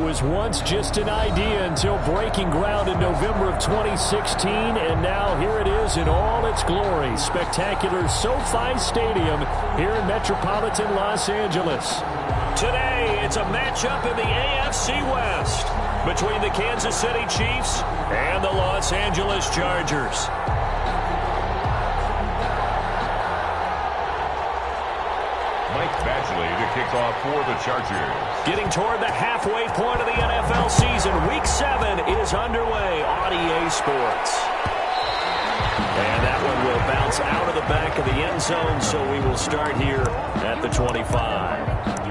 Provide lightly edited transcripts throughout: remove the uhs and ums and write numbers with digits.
was once just an idea until breaking ground in November of 2016, and now here it is in all its glory. Spectacular SoFi Stadium here in metropolitan Los Angeles. Today, it's a matchup in the AFC West between the Kansas City Chiefs and the Los Angeles Chargers. To kick off for the Chargers. Getting toward the halfway point of the NFL season, Week 7 is underway on EA Sports. And that one will bounce out of the back of the end zone, so we will start here at the 25.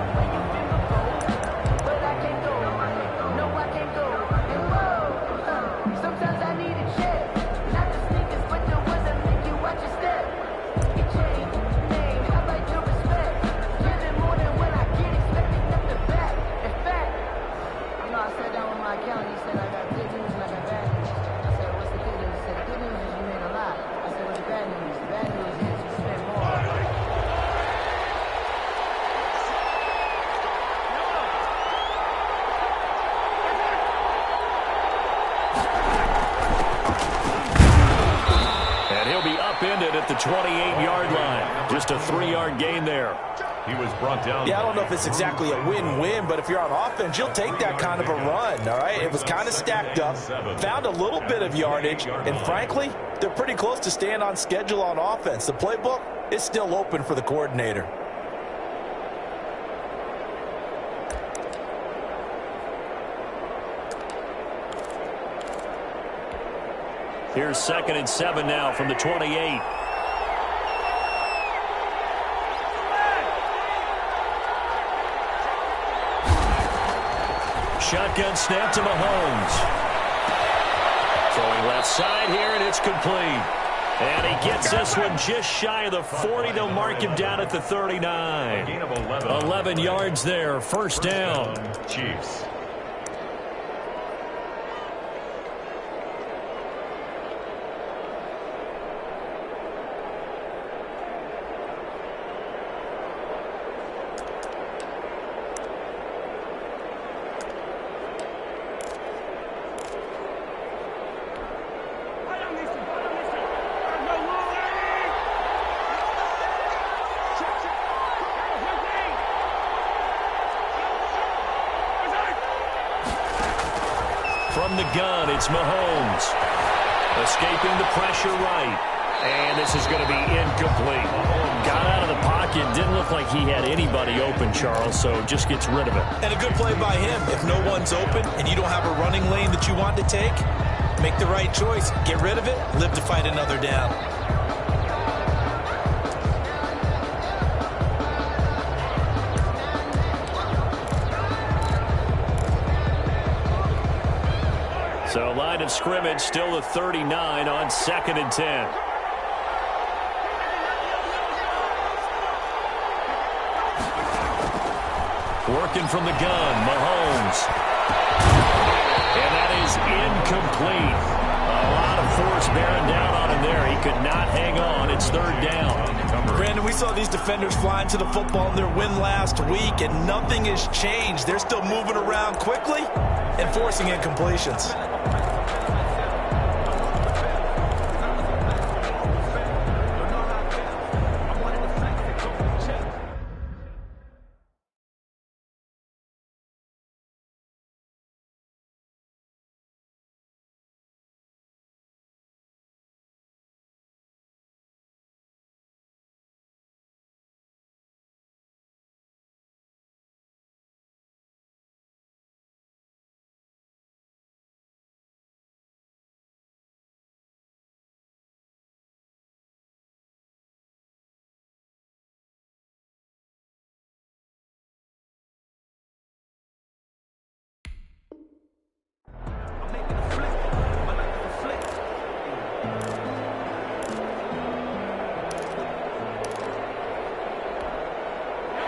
At the 28-yard line. Just a 3-yard gain there. He was brought down. Yeah, I don't know if it's exactly a win-win, but if you're on offense, you'll take that kind of a run, all right? It was kind of stacked up, found a little bit of yardage, and frankly, they're pretty close to staying on schedule on offense. The playbook is still open for the coordinator. Here's 2nd and 7 now from the 28. Shotgun snap to Mahomes. Throwing left side here, and it's complete. And he gets this one just shy of the 40. They'll mark him down at the 39. 11 yards there, first down. Chiefs. From the gun, it's Mahomes. Escaping the pressure right. And this is going to be incomplete. Got out of the pocket. Didn't look like he had anybody open, Charles, so just gets rid of it. And a good play by him. If no one's open and you don't have a running lane that you want to take, make the right choice. Get rid of it. Live to fight another down. So line of scrimmage still a 39 on 2nd and 10. Working from the gun, Mahomes. And that is incomplete. A lot of force bearing down on him there. He could not hang on. It's 3rd down. Brandon, we saw these defenders flying to the football in their win last week, and nothing has changed. They're still moving around quickly and forcing incompletions.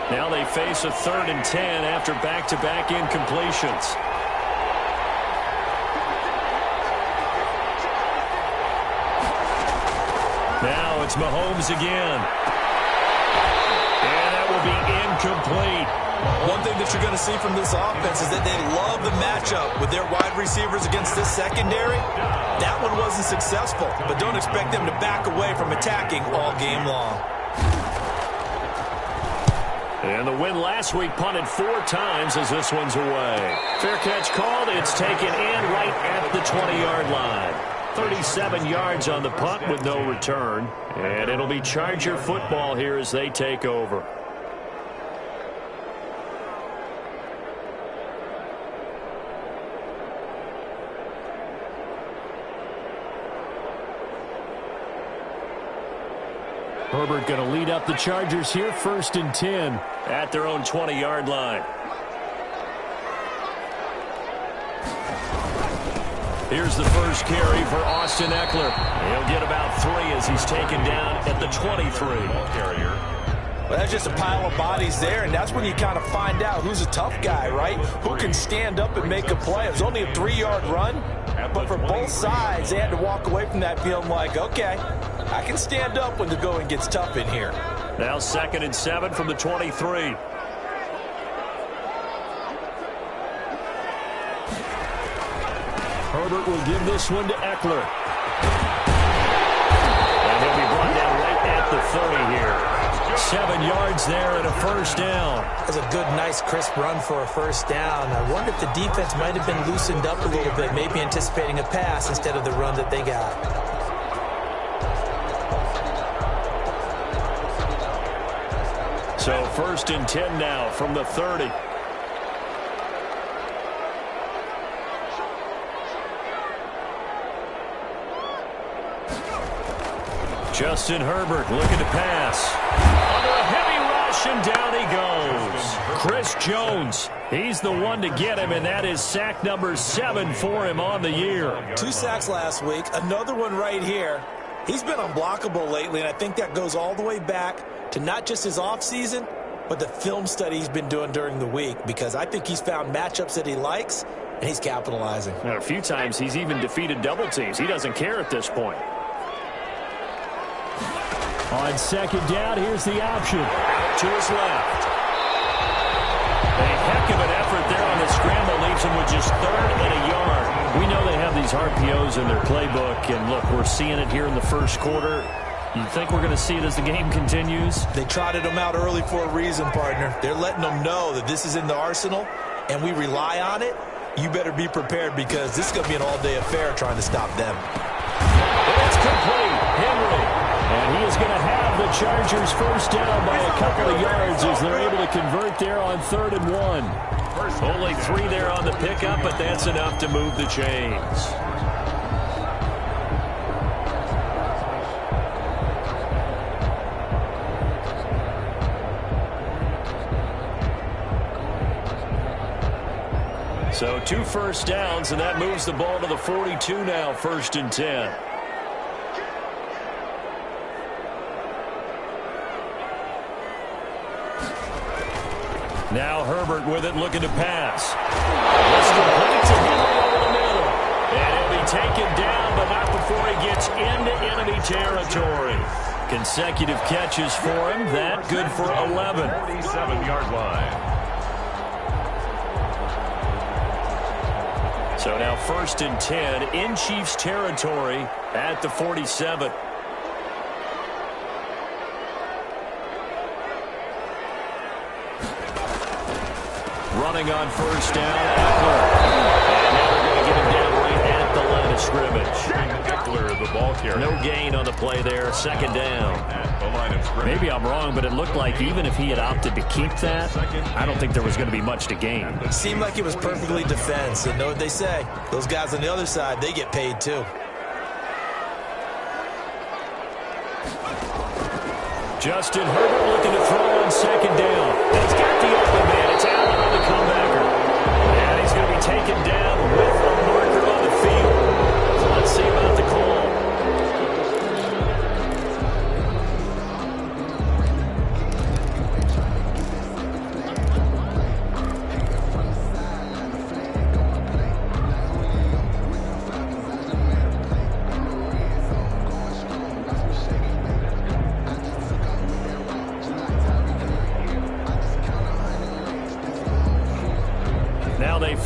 Now they face a 3rd and 10 after back-to-back incompletions. Now it's Mahomes again. And that that will be incomplete. One thing that you're going to see from this offense is that they love the matchup with their wide receivers against this secondary. That one wasn't successful, but don't expect them to back away from attacking all game long. And the win last week punted 4 times as this one's away. Fair catch called. It's taken in right at the 20-yard line. 37 yards on the punt with no return. And it'll be Charger football here as they take over. Herbert going to lead up the Chargers here, 1st and 10 at their own 20-yard line. Here's the first carry for Austin Eckler. He'll get about 3 as he's taken down at the 23. Well, that's just a pile of bodies there, and that's when you kind of find out who's a tough guy, right? Who can stand up and make a play. It was only a 3-yard run, but for both sides, they had to walk away from that feeling like, okay, I can stand up when the going gets tough in here. Now 2nd and 7 from the 23. Herbert will give this one to Eckler. And he'll be brought down right at the 30 here. 7 yards there and a first down. That's a good, nice, crisp run for a first down. I wonder if the defense might have been loosened up a little bit, maybe anticipating a pass instead of the run that they got. So 1st and 10 now from the 30. Justin Herbert looking to pass. Under a heavy rush, and down he goes. Chris Jones, he's the one to get him, and that is sack number 7 for him on the year. 2 sacks last week, another one right here. He's been unblockable lately, and I think that goes all the way back to not just his offseason, but the film study he's been doing during the week, because I think he's found matchups that he likes, and he's capitalizing. And a few times he's even defeated double teams. He doesn't care at this point. On 2nd down, here's the option. Out to his left. A heck of an effort there on the scramble leaves him with just 3rd and a yard. We know they have these RPOs in their playbook, and look, we're seeing it here in the first quarter. You think we're going to see it as the game continues? They trotted them out early for a reason, partner. They're letting them know that this is in the arsenal, and we rely on it. You better be prepared, because this is going to be an all-day affair trying to stop them. It's complete. Henry. And he is going to have the Chargers first down by a couple of yards as they're able to convert there on 3rd and 1. Only 3 there on the pickup, but that's enough to move the chains. So 2 first downs, and that moves the ball to the 42 now, 1st and 10. Now Herbert with it, looking to pass. It's complete to Henry over the middle. And he'll be taken down, but not before he gets into enemy territory. Consecutive catches for him. That good for 11. 47-yard line. So now 1st and 10 in Chiefs territory at the 47. Running on 1st down, Eckler. And now they're going to get him down right at the line of scrimmage. Eckler, the ball carrier. No gain on the play there, 2nd down. At the line of scrimmage. Maybe I'm wrong, but it looked like even if he had opted to keep that, I don't think there was going to be much to gain. It seemed like it was perfectly defense. And know what they say? Those guys on the other side, they get paid too. Justin Herbert looking to throw on 2nd down. He's got the open man. It's Allen on the comebacker. And he's going to be taken down with a marker on the field. So let's see about the call.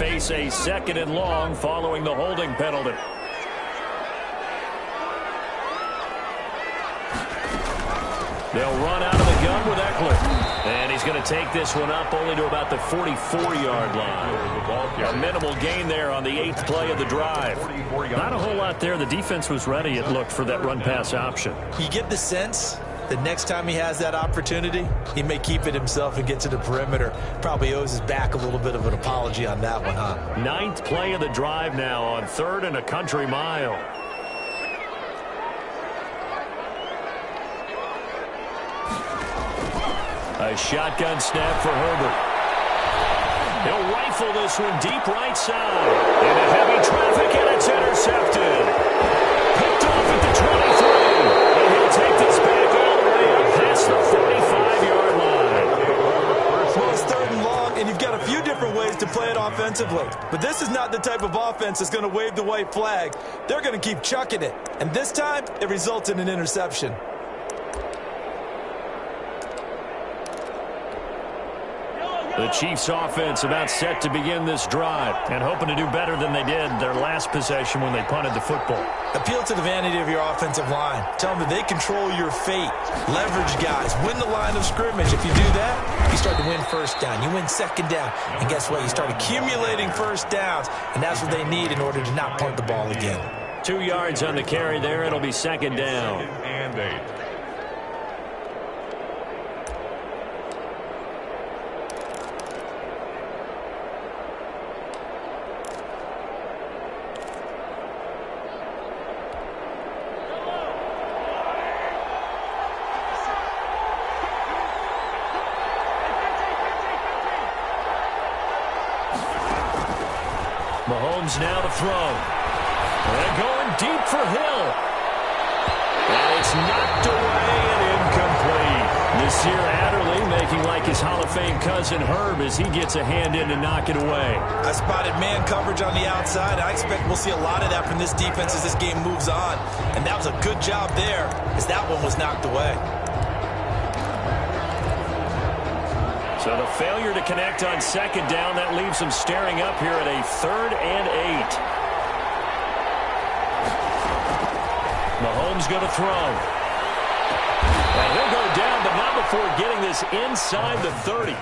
face a 2nd and long following the holding penalty. They'll run out of the gun with Eckler. And he's going to take this one up only to about the 44-yard line. A minimal gain there on the 8th play of the drive. Not a whole lot there. The defense was ready, it looked, for that run-pass option. You get the sense that next time he has that opportunity, he may keep it himself and get to the perimeter. Probably owes his back a little bit of an apology on that one, huh? 9th play of the drive now on 3rd and a country mile. A shotgun snap for Herbert. He'll rifle this one deep right side. Into heavy traffic, and it's intercepted. Picked off at the 23. And he'll take this back all the way up past the 45-yard line. Well, it's 3rd and long, and you've got a few different ways to play it offensively. But this is not the type of offense that's going to wave the white flag. They're going to keep chucking it. And this time, it results in an interception. The Chiefs offense about set to begin this drive and hoping to do better than they did their last possession when they punted the football. Appeal to the vanity of your offensive line. Tell them that they control your fate. Leverage guys. Win the line of scrimmage. If you do that, you start to win 1st down. You win 2nd down. And guess what? You start accumulating 1st downs. And that's what they need in order to not punt the ball again. 2 yards on the carry there. It'll be 2nd down. And 8. Mahomes now to throw. And going deep for Hill. And it's knocked away and incomplete. Nasir Adderley making like his Hall of Fame cousin Herb as he gets a hand in to knock it away. I spotted man coverage on the outside. I expect we'll see a lot of that from this defense as this game moves on. And that was a good job there as that one was knocked away. So the failure to connect on 2nd down, that leaves them staring up here at a 3rd and 8. Mahomes going to throw. And he'll go down, but not before getting this inside the 30.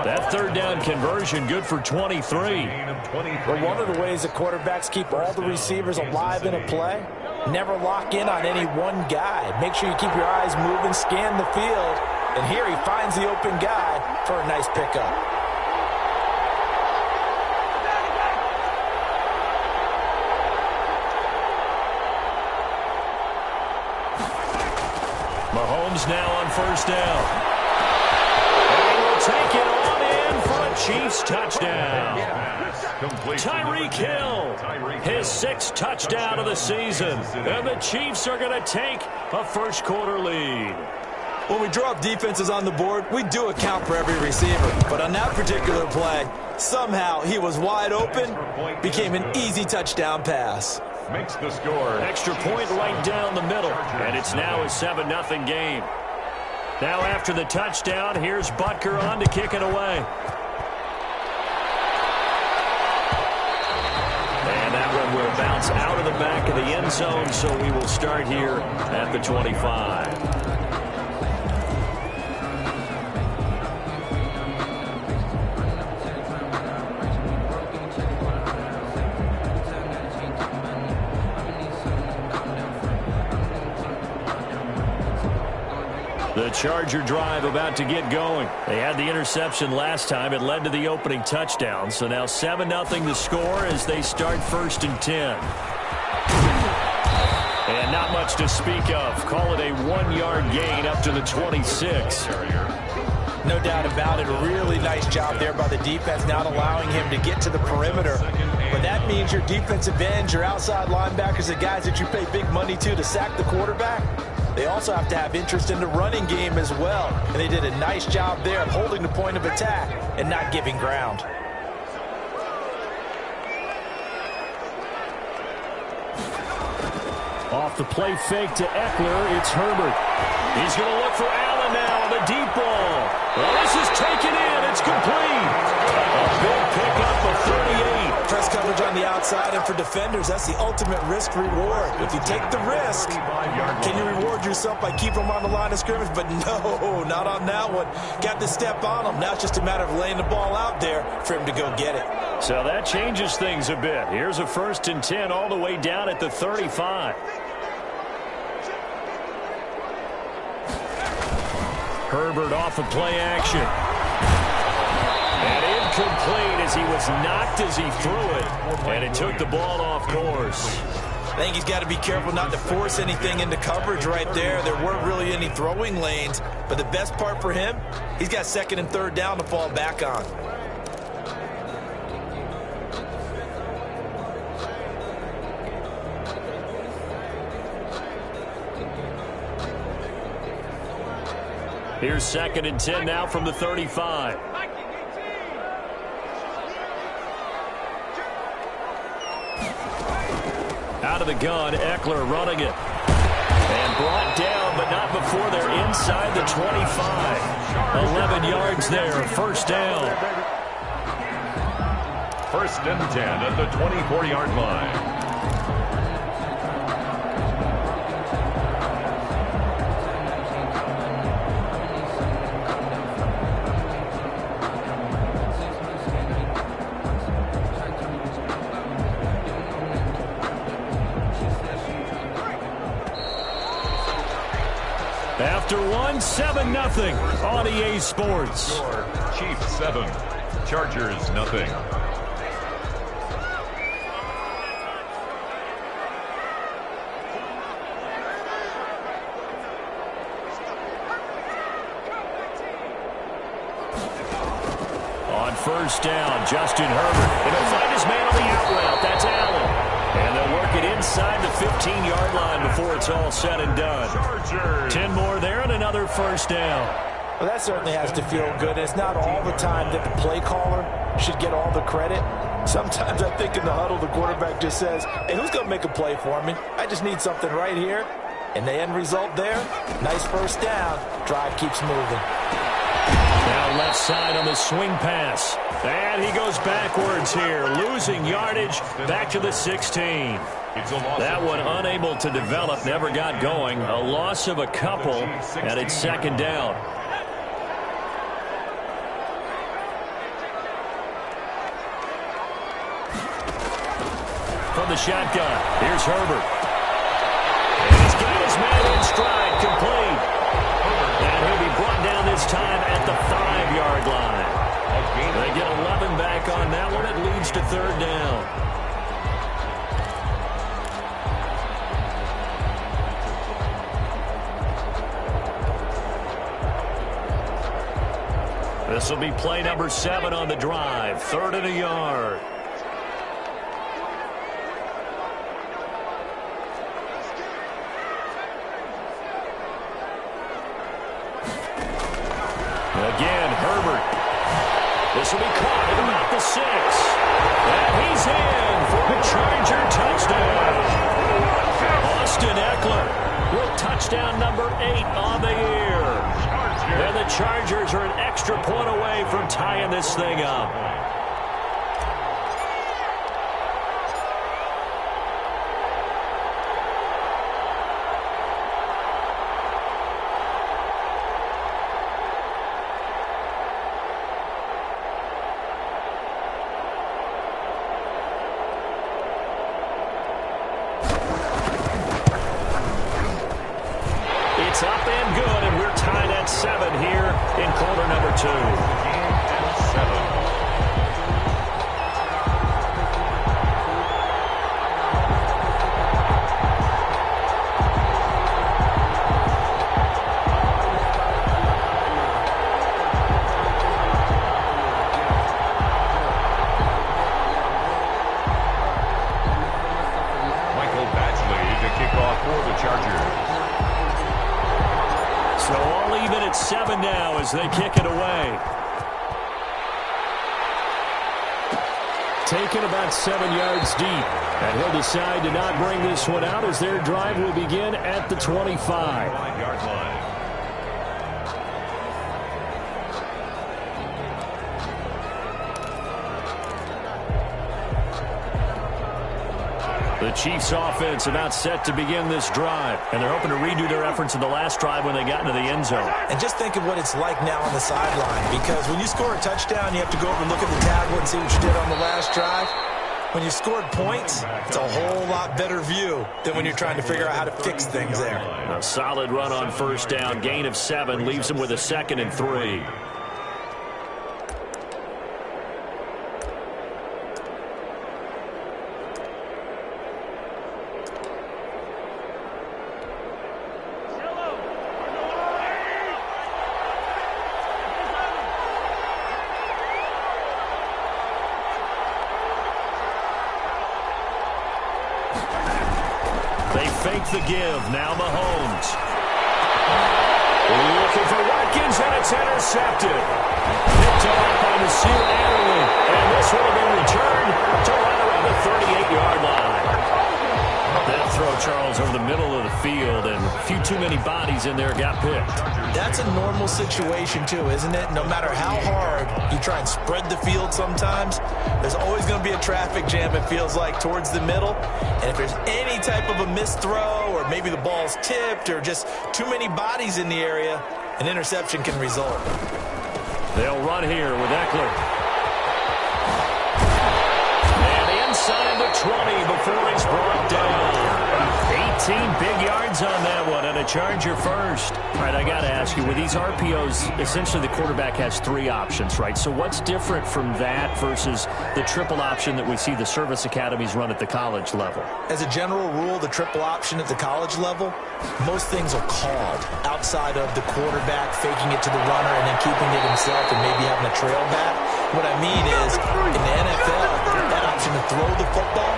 That 3rd down conversion good for 23. Well, one of the ways the quarterbacks keep all the receivers alive in a play, never lock in on any one guy. Make sure you keep your eyes moving, scan the field. And here he finds the open guy for a nice pickup. Mahomes now on 1st down. And he will take it on in for a Chiefs touchdown. Tyreek Hill, his 6th touchdown of the season. And the Chiefs are going to take a 1st quarter lead. When we draw up defenses on the board, we do account for every receiver. But on that particular play, somehow he was wide open, became an easy touchdown pass. Makes the score. Extra point right down the middle. And it's now a 7-0 game. Now after the touchdown, here's Butker on to kick it away. And that one will bounce out of the back of the end zone, so we will start here at the 25. The Charger drive about to get going. They had the interception last time. It led to the opening touchdown. So now 7-0 the score as they start 1st and 10. And not much to speak of. Call it a 1-yard gain up to the 26. No doubt about it. A really nice job there by the defense, not allowing him to get to the perimeter. But that means your defensive ends, your outside linebackers, the guys that you pay big money to sack the quarterback, they also have to have interest in the running game as well. And they did a nice job there of holding the point of attack and not giving ground. Off the play fake to Eckler, it's Herbert. He's going to look for Allen now on the deep ball. Well, this is taken in. It's complete. A big pickup of 30 coverage on the outside, and for defenders, that's the ultimate risk-reward. If you take the risk, can you reward yourself by keeping them on the line of scrimmage? But no, not on that one. Got to step on them. Now it's just a matter of laying the ball out there for him to go get it. So that changes things a bit. Here's a 1st and 10 all the way down at the 35. Herbert off of play action. And incomplete as he was knocked as he threw it. And it took the ball off course. I think he's got to be careful not to force anything into coverage right there. There weren't really any throwing lanes. But the best part for him, he's got 2nd and 3rd down to fall back on. Here's 2nd and 10 now from the 35. Out of the gun, Eckler running it. And brought down, but not before they're inside the 25. 11 yards there, 1st down. 1st and 10 at the 24-yard line. After 7-0 on EA Sports. Score, Chiefs 7, Chargers nothing. On 1st down, Justin Herbert. And he'll find his man on the out route. That's Allen. And they'll work it inside the 15-yard line before it's all said and done. Chargers. 10 more there and another 1st down. Well, that certainly has to feel good. It's not all the time that the play caller should get all the credit. Sometimes I think in the huddle, the quarterback just says, hey, who's going to make a play for me? I just need something right here. And the end result there, nice 1st down. Drive keeps moving. Now left side on the swing pass. And he goes backwards here, losing yardage back to the 16. That one unable to develop, never got going. A loss of a couple, and it's 2nd down. From the shotgun, here's Herbert. And he's got his man in stride, complete. And he'll be brought down this time at the 5-yard line. They get 11 back on that one. It leads to 3rd down. This will be play number 7 on the drive. 3rd and a yard. Again, Herbert. This will be caught at about the 6. And he's in for a Charger touchdown. Austin Eckler with touchdown number 8 on the year. And the Chargers are an extra point away from tying this thing up. It's up and good, and we're tied at 7 here in quarter number 2. And 7. Michael Badgley to kick off for the Chargers. So all even at 7 now as they kick it away. Taken about 7 yards deep. And he'll decide to not bring this one out as their drive will begin at the 25. 5-yard line. The Chiefs offense about set to begin this drive, and they're hoping to redo their efforts in the last drive when they got into the end zone. And just think of what it's like now on the sideline, because when you score a touchdown, you have to go over and look at the tablet and see what you did on the last drive. When you scored points, it's a whole lot better view than when you're trying to figure out how to fix things there. A solid run on first down, gain of 7, leaves him with a 2nd and 3. Fake the give. Now Mahomes. Looking for Watkins, and it's intercepted. Picked off by Nasir Adderley. And this will have been returned to right around the 38-yard line. That throw, Charles, over the middle of the field, and a few too many bodies in there got picked. That's a normal situation, too, isn't it? No matter how hard you try and spread the field sometimes, there's always going to be a traffic jam, it feels like, towards the middle. And if there's any type of a missed throw, or maybe the ball's tipped, or just too many bodies in the area, an interception can result. They'll run here with Eckler. And inside the 20 before he's brought down. 18 big yards on that one, and a Charger first. All right, I got to ask you, with these RPOs, essentially the quarterback has 3 options, right? So what's different from that versus the triple option that we see the service academies run at the college level? As a general rule, the triple option at the college level, most things are called outside of the quarterback faking it to the runner and then keeping it himself and maybe having a trail back. What I mean is, in the NFL, that option to throw the football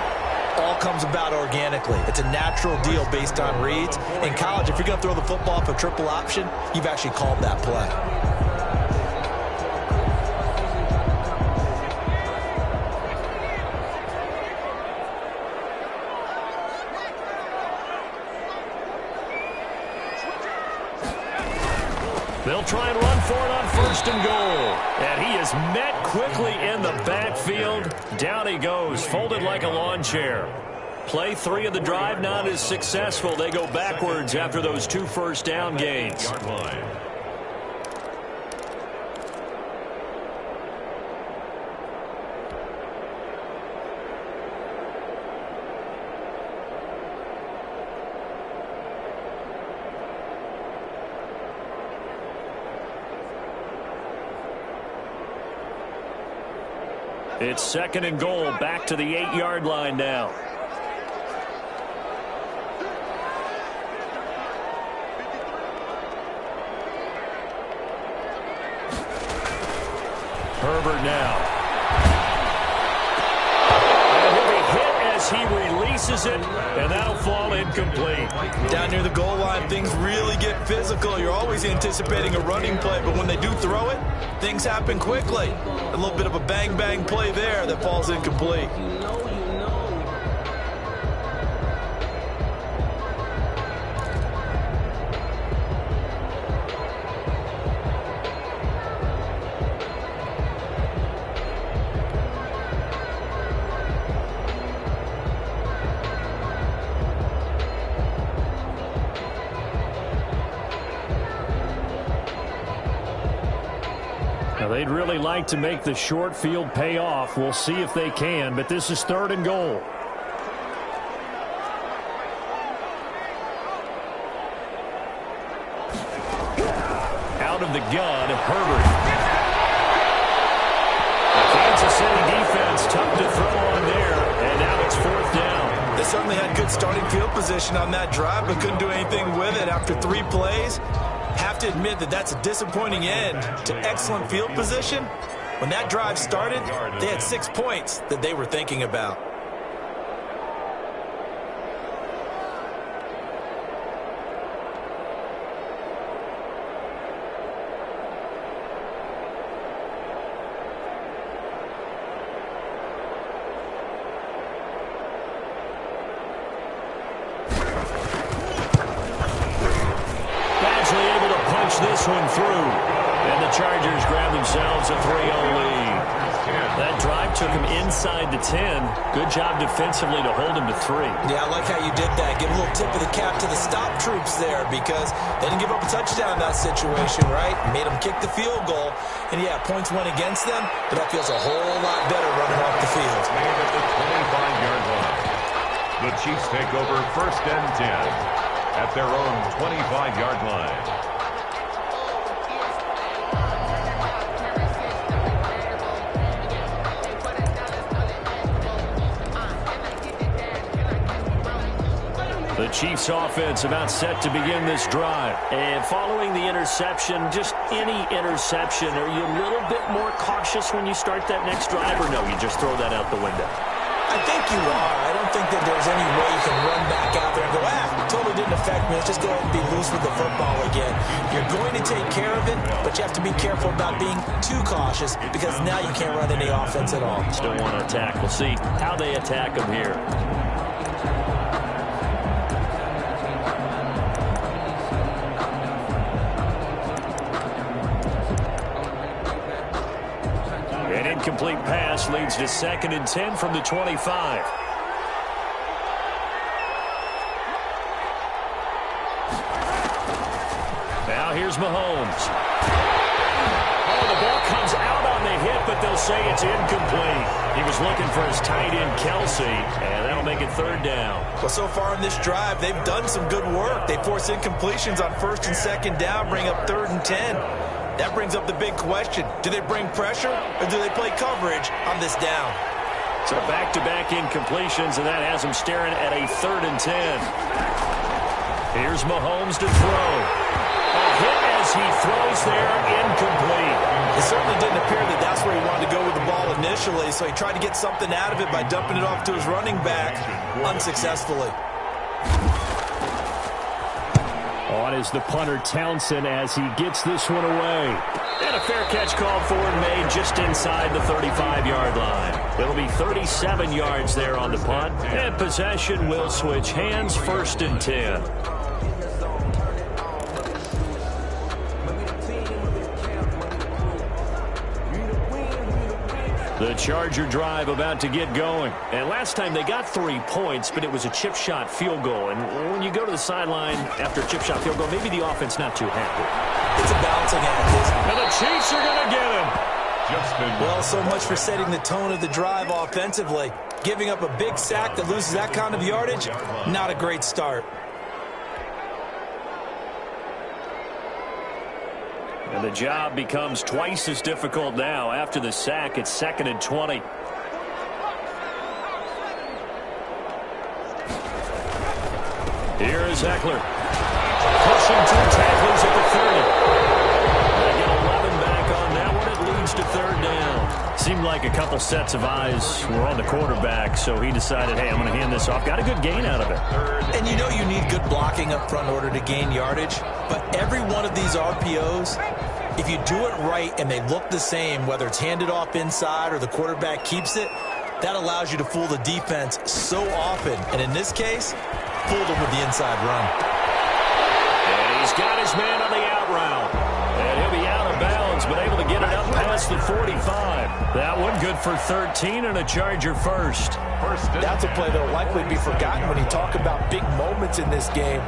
all comes about organically. It's a natural deal based on reads. In college, if you're going to throw the football for triple option, you've actually called that play. They'll try and run for it on 1st and goal. And he is met quickly in the backfield. Down he goes, folded like a lawn chair. Play 3 of the drive not as successful. They go backwards after those 2 first down gains. It's 2nd and goal, back to the 8-yard line now. Herbert now. And he'll be hit as he releases it, and that'll fall incomplete. Down near the goal line, things really get physical. You're always anticipating a running play, but when they do throw it, things happen quickly. A little bit of a bang-bang play there that falls incomplete. Now, they'd really like to make the short field pay off. We'll see if they can, but this is 3rd and goal. Out of the gun, Herbert. Kansas City defense tough to throw on there, and now it's 4th down. They certainly had good starting field position on that drive, but couldn't do anything with it after 3 plays. Have to admit that that's a disappointing end to excellent field position. When that drive started, they had 6 points that they were thinking about. This one through, and the Chargers grab themselves a 3-0 lead. That drive took him inside the 10. Good job defensively to hold him to 3. Yeah, I like how you did that. Give a little tip of the cap to the stop troops there because they didn't give up a touchdown in that situation, right? Made them kick the field goal. And, yeah, points went against them, but that feels a whole lot better running off the field. At the 25-yard line. The Chiefs take over 1st and 10 at their own 25-yard line. The Chiefs offense about set to begin this drive. And following the interception, just any interception, are you a little bit more cautious when you start that next drive, or no, you just throw that out the window? I think you are. I don't think that there's any way you can run back out there and go, totally didn't affect me. Let's just go ahead and be loose with the football again. You're going to take care of it, but you have to be careful about being too cautious because now you can't run any offense at all. Still want to attack. We'll see how they attack them here. An incomplete pass leads to 2nd and 10 from the 25. Now here's Mahomes. Oh, the ball comes out on the hit, but they'll say it's incomplete. He was looking for his tight end, Kelsey, and that'll make it 3rd down. Well, so far in this drive, they've done some good work. They force incompletions on 1st and 2nd down, bring up 3rd and 10. That brings up the big question. Do they bring pressure or do they play coverage on this down? So back-to-back incompletions, and that has him staring at a 3rd and 10. Here's Mahomes to throw. A hit as he throws there, incomplete. It certainly didn't appear that that's where he wanted to go with the ball initially, so he tried to get something out of it by dumping it off to his running back unsuccessfully. On is the punter, Townsend, as he gets this one away. And a fair catch called for and made just inside the 35-yard line. It'll be 37 yards there on the punt. And possession will switch hands, 1st and 10. The Charger drive about to get going. And last time they got 3 points, but it was a chip shot field goal. And when you go to the sideline after a chip shot field goal, maybe the offense not too happy. It's a balancing act. And the Chiefs are going to get him. Well, so much for setting the tone of the drive offensively. Giving up a big sack that loses that kind of yardage, not a great start. And the job becomes twice as difficult now. After the sack, it's 2nd and 20. Here is Eckler. Pushing 2 tacklers at the 30. They get 11 back on that one. It leads to 3rd down. Seemed like a couple sets of eyes were on the quarterback, so he decided, hey, I'm going to hand this off. Got a good gain out of it. And you know you need good blocking up front in order to gain yardage, but every one of these RPOs, if you do it right and they look the same, whether it's handed off inside or the quarterback keeps it, that allows you to fool the defense so often. And in this case, fooled them with the inside run. And he's got his man on the out route. And he'll be out of bounds, but able to get it up past the 45. That one good for 13 and a Charger first. That's a play that will likely be forgotten when you talk about big moments in this game.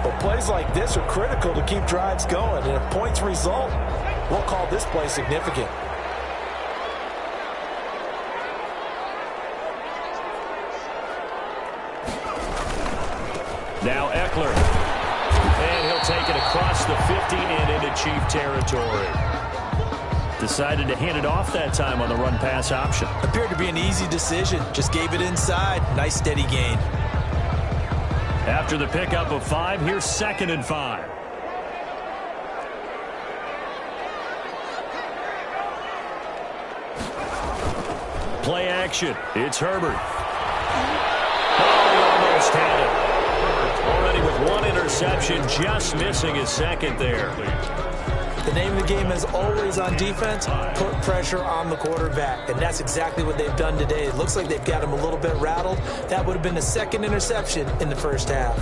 But plays like this are critical to keep drives going. And if points result, we'll call this play significant. Now Eckler. And he'll take it across the 50 and into Chief territory. Decided to hand it off that time on the run-pass option. Appeared to be an easy decision. Just gave it inside. Nice steady gain. After the pickup of 5, here's 2nd and 5. Play action. It's Herbert. Oh, he almost had it. Already with 1 interception, just missing his 2nd there. The name of the game is always on defense, put pressure on the quarterback. And that's exactly what they've done today. It looks like they've got him a little bit rattled. That would have been the 2nd interception in the first half.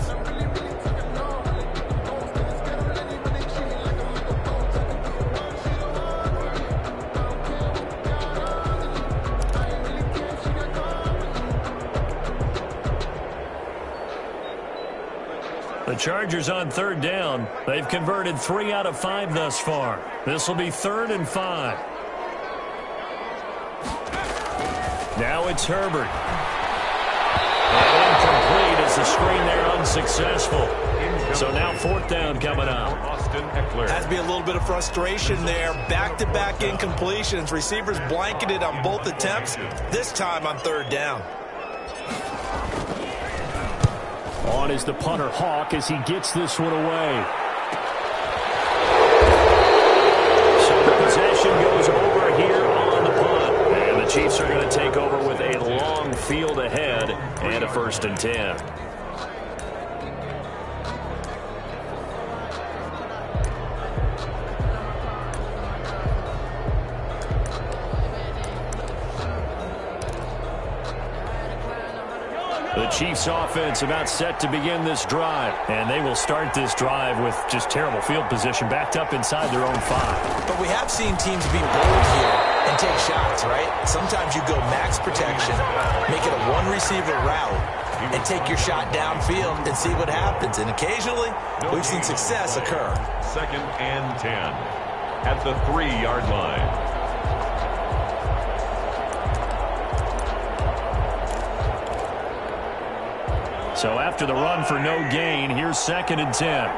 Chargers on third down. They've converted 3 out of 5 thus far. This will be 3rd and 5. Now it's Herbert. And incomplete as the screen there unsuccessful. So now 4th down coming up. Has to be a little bit of frustration there. Back-to-back incompletions. Receivers blanketed on both attempts. This time on 3rd down. On is the punter Hawk as he gets this one away. So the possession goes over here on the punt. And the Chiefs are going to take over with a long field ahead and a 1st and 10. The Chiefs offense about set to begin this drive. And they will start this drive with just terrible field position backed up inside their own 5. But we have seen teams be bold here and take shots, right? Sometimes you go max protection, make it a one-receiver route, and take your shot downfield and see what happens. And occasionally, we've seen success occur. 2nd and 10 at the 3-yard line. So after the run for no gain, here's 2nd and 10.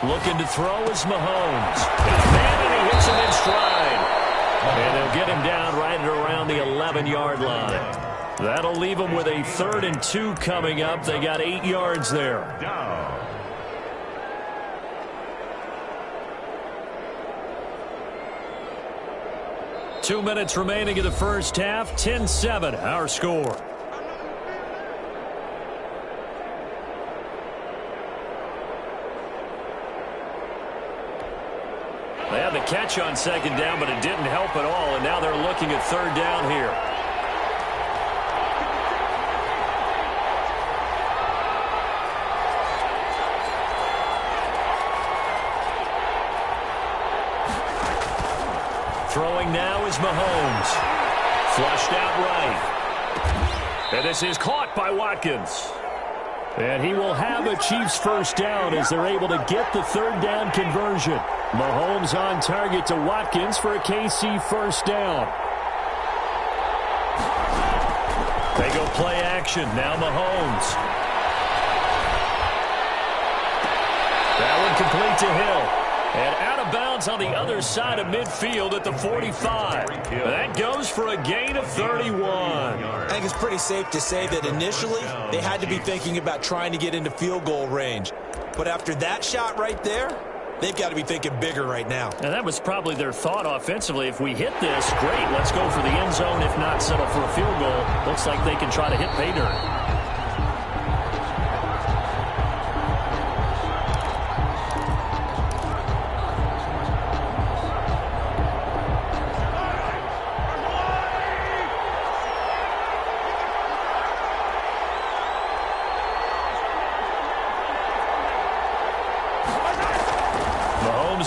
Looking to throw is Mahomes. And he hits him in stride. And they'll get him down right at around the 11-yard line. That'll leave him with a 3rd and 2 coming up. They got 8 yards there. 2 minutes remaining in the first half. 10-7, our score. They had the catch on 2nd down, but it didn't help at all, and now they're looking at 3rd down here. Throwing now is Mahomes. Flushed out right. And this is caught by Watkins. And he will have a Chiefs 1st down as they're able to get the 3rd down conversion. Mahomes on target to Watkins for a KC 1st down. They go play action. Now Mahomes. That one complete to Hill. And out of bounds on the other side of midfield at the 45. That goes for a gain of 31. I think it's pretty safe to say that initially they had to be thinking about trying to get into field goal range. But after that shot right there, they've got to be thinking bigger right now. And that was probably their thought offensively. If we hit this, great, let's go for the end zone. If not, settle for a field goal. Looks like they can try to hit pay dirt.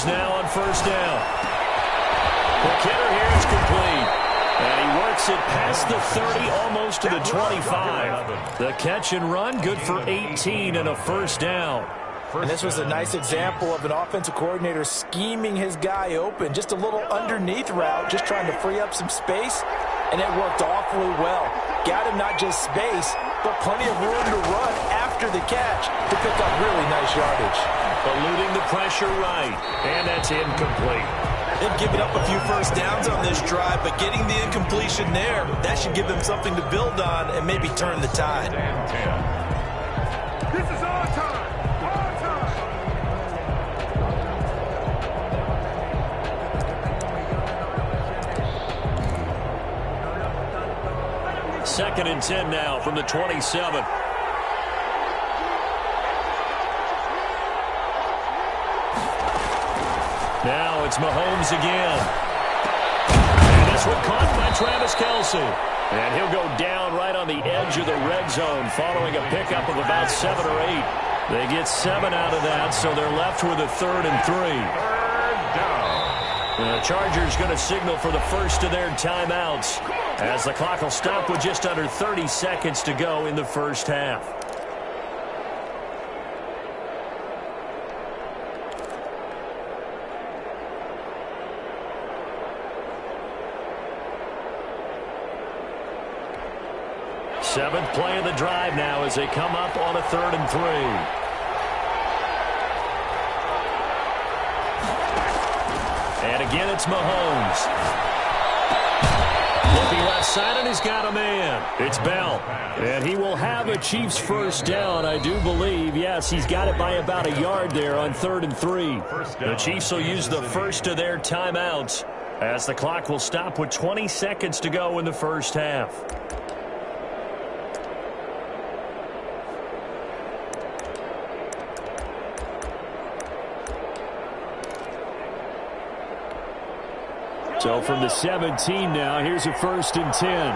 Now on 1st down. The kidder here is complete. And he works it past the 30, almost to the 25. The catch and run, good for 18 and a 1st down. And this was a nice example of an offensive coordinator scheming his guy open. Just a little underneath route, just trying to free up some space. And it worked awfully well. Got him not just space, but plenty of room to run after the catch to pick up really nice yardage. Eluding the pressure right, and that's incomplete. They've given up a few 1st downs on this drive, but getting the incompletion there, that should give them something to build on and maybe turn the tide. This is our time. Our time. 2nd and 10 now from the 27. Now it's Mahomes again. And this one caught by Travis Kelce. And he'll go down right on the edge of the red zone following a pickup of about 7 or 8. They get 7 out of that, so they're left with a 3rd and 3. 3rd down. The Chargers going to signal for the first of their timeouts as the clock will stop with just under 30 seconds to go in the first half. Seventh play of the drive now as they come up on a 3rd and 3. And again, it's Mahomes. Looking left side, and he's got a man. It's Bell. And he will have a Chiefs first down, I do believe. Yes, he's got it by about a yard there on 3rd and 3. The Chiefs will use the first of their timeouts as the clock will stop with 20 seconds to go in the first half. So from the 17 now, here's a 1st and 10.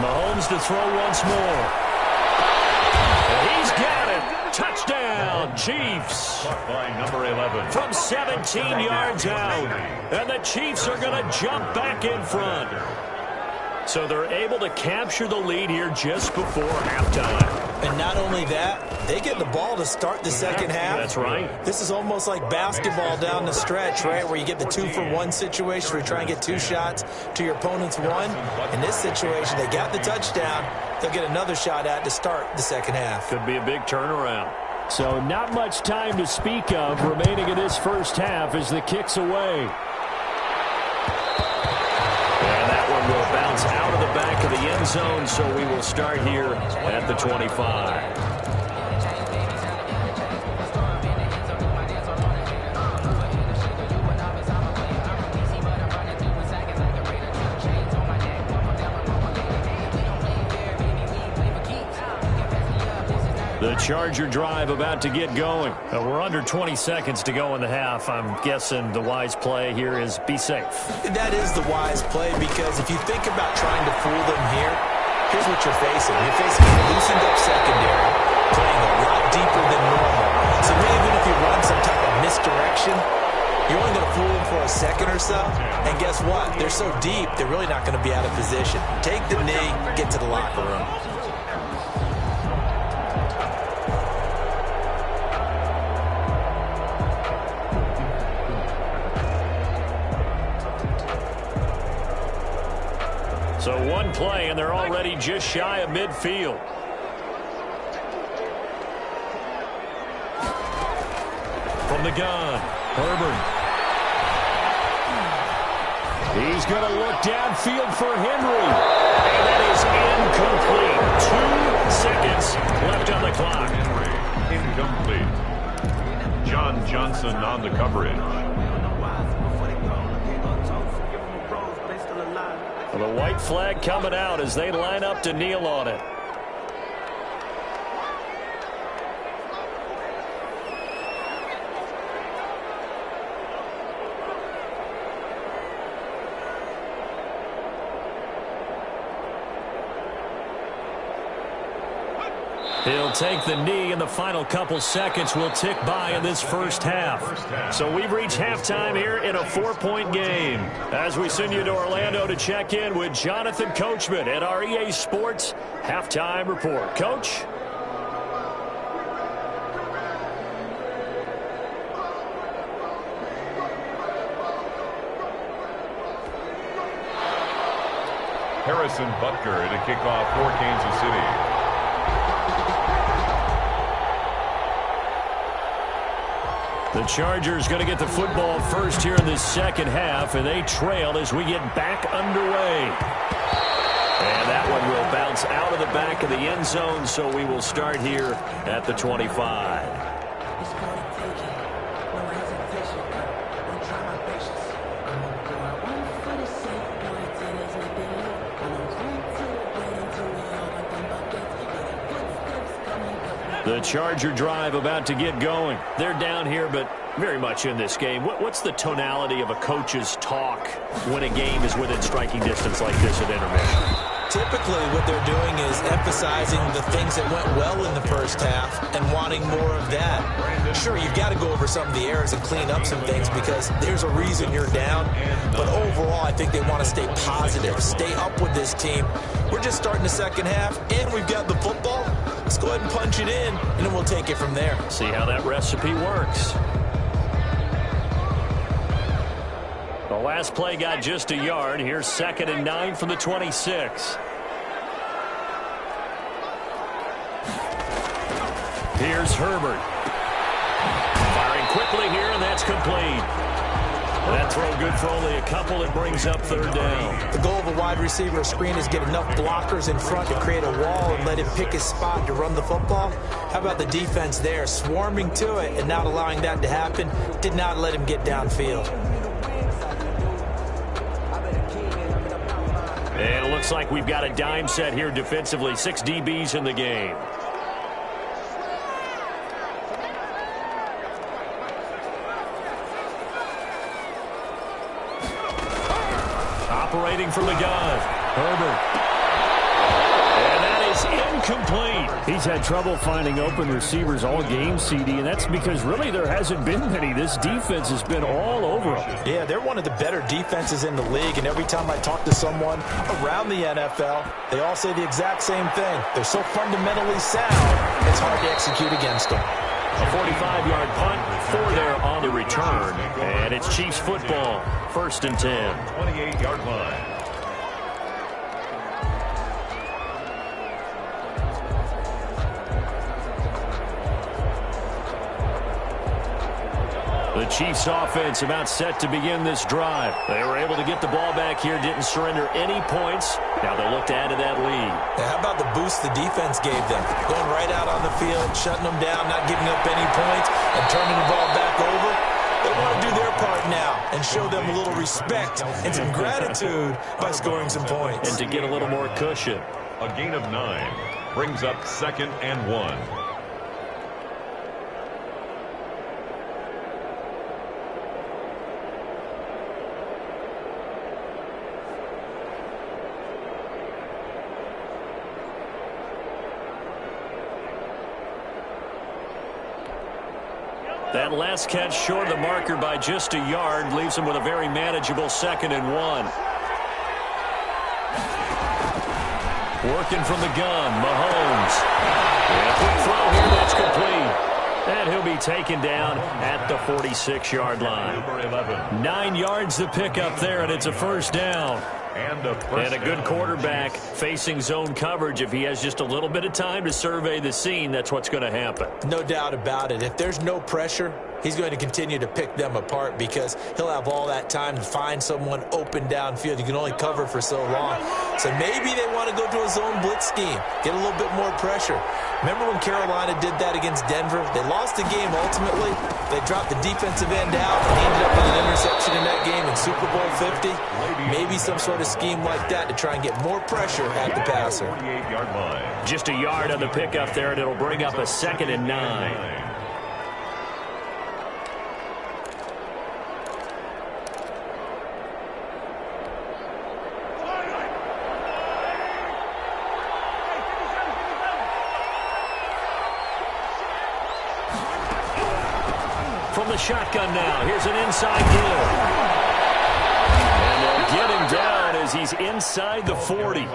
Mahomes to throw once more. And he's got it. Touchdown, Chiefs. By number 11. From 17 yards out. And the Chiefs are going to jump back in front. So they're able to capture the lead here just before halftime. And not only that, they get the ball to start the second half. That's right. This is almost like basketball down the stretch, right, where you get the 2-for-1 situation where you try and get 2 shots to your opponent's 1. In this situation, they got the touchdown. They'll get another shot at to start the second half. Could be a big turnaround. So not much time to speak of remaining in this first half as the kick's away. And that one will bounce out of the back of the end zone, so we will start here at the 25. The Charger drive about to get going. We're under 20 seconds to go in the half. I'm guessing the wise play here is be safe. That is the wise play, because if you think about trying to fool them here, here's what you're facing. You're facing a loosened up secondary, playing a lot deeper than normal. So even if you run some type of misdirection, you're only going to fool them for a second or so. And guess what? They're so deep, they're really not going to be out of position. Take the knee, get to the locker room. So one play, and they're already just shy of midfield. From the gun, Herbert. He's going to look downfield for Henry. And that is incomplete. 2 seconds left on the clock. Incomplete. John Johnson on the coverage. The white flag coming out as they line up to kneel on it. He'll take the knee, and the final couple seconds will tick by in this first half. So we've reached halftime here in a 4-point game. As we send you to Orlando to check in with Jonathan Coachman at our EA Sports Halftime Report. Coach? Harrison Butker to kick off for Kansas City. The Chargers going to get the football first here in this second half, and they trail as we get back underway. And that one will bounce out of the back of the end zone, so we will start here at the 25. The Charger drive about to get going. They're down here, but very much in this game. What's the tonality of a coach's talk when a game is within striking distance like this at intermission? Typically, what they're doing is emphasizing the things that went well in the first half and wanting more of that. Sure, you've got to go over some of the errors and clean up some things because there's a reason you're down. But overall, I think they want to stay positive, stay up with this team. We're just starting the second half, and we've got the football. Let's go ahead and punch it in, and then we'll take it from there. See how that recipe works. The last play got just a yard. Here's 2nd and 9 from the 26. Here's Herbert. Firing quickly here, and that's complete. That throw good for only a couple. It brings up 3rd down. The goal of a wide receiver screen is get enough blockers in front to create a wall and let him pick his spot to run the football. How about the defense there, swarming to it and not allowing that to happen? Did not let him get downfield. And it looks like we've got a dime set here defensively. 6 DBs in the game. Operating from the gun, Herbert. And that is incomplete. He's had trouble finding open receivers all game, CD, and that's because really there hasn't been many. This defense has been all over them. Yeah, they're one of the better defenses in the league, and every time I talk to someone around the NFL, they all say the exact same thing. They're so fundamentally sound, it's hard to execute against them. A 45-yard punt, 4 there on the return. And it's Chiefs football, 1st and 10. 28-yard line. The Chiefs offense about set to begin this drive. They were able to get the ball back here, didn't surrender any points. Now they'll look to add to that lead. Now, how about the boost the defense gave them? Going right out on the field, shutting them down, not giving up any points, and turning the ball back over. They want to do their part now and show them a little respect and some gratitude by scoring some points. And to get a little more cushion. A gain of 9 brings up 2nd and 1. That last catch short of the marker by just a yard leaves him with a very manageable 2nd and 1. Working from the gun, Mahomes. And a quick throw here, that's complete. And he'll be taken down at the 46-yard line. 9 yards to pick up there, and it's a 1st down. And a good quarterback facing zone coverage. If he has just a little bit of time to survey the scene, that's what's going to happen. No doubt about it. If there's no pressure, he's going to continue to pick them apart because he'll have all that time to find someone open downfield. You can only cover for so long. So maybe they want to go to a zone blitz scheme, get a little bit more pressure. Remember when Carolina did that against Denver? They lost the game ultimately. They dropped the defensive end out and ended up with an interception in that game in Super Bowl 50. Maybe some sort of scheme like that to try and get more pressure at the passer. 48-yard line. Just a yard on the pickup there, and it'll bring up a 2nd and 9. From the shotgun now, here's an inside give. And they'll get him down as he's inside the 40.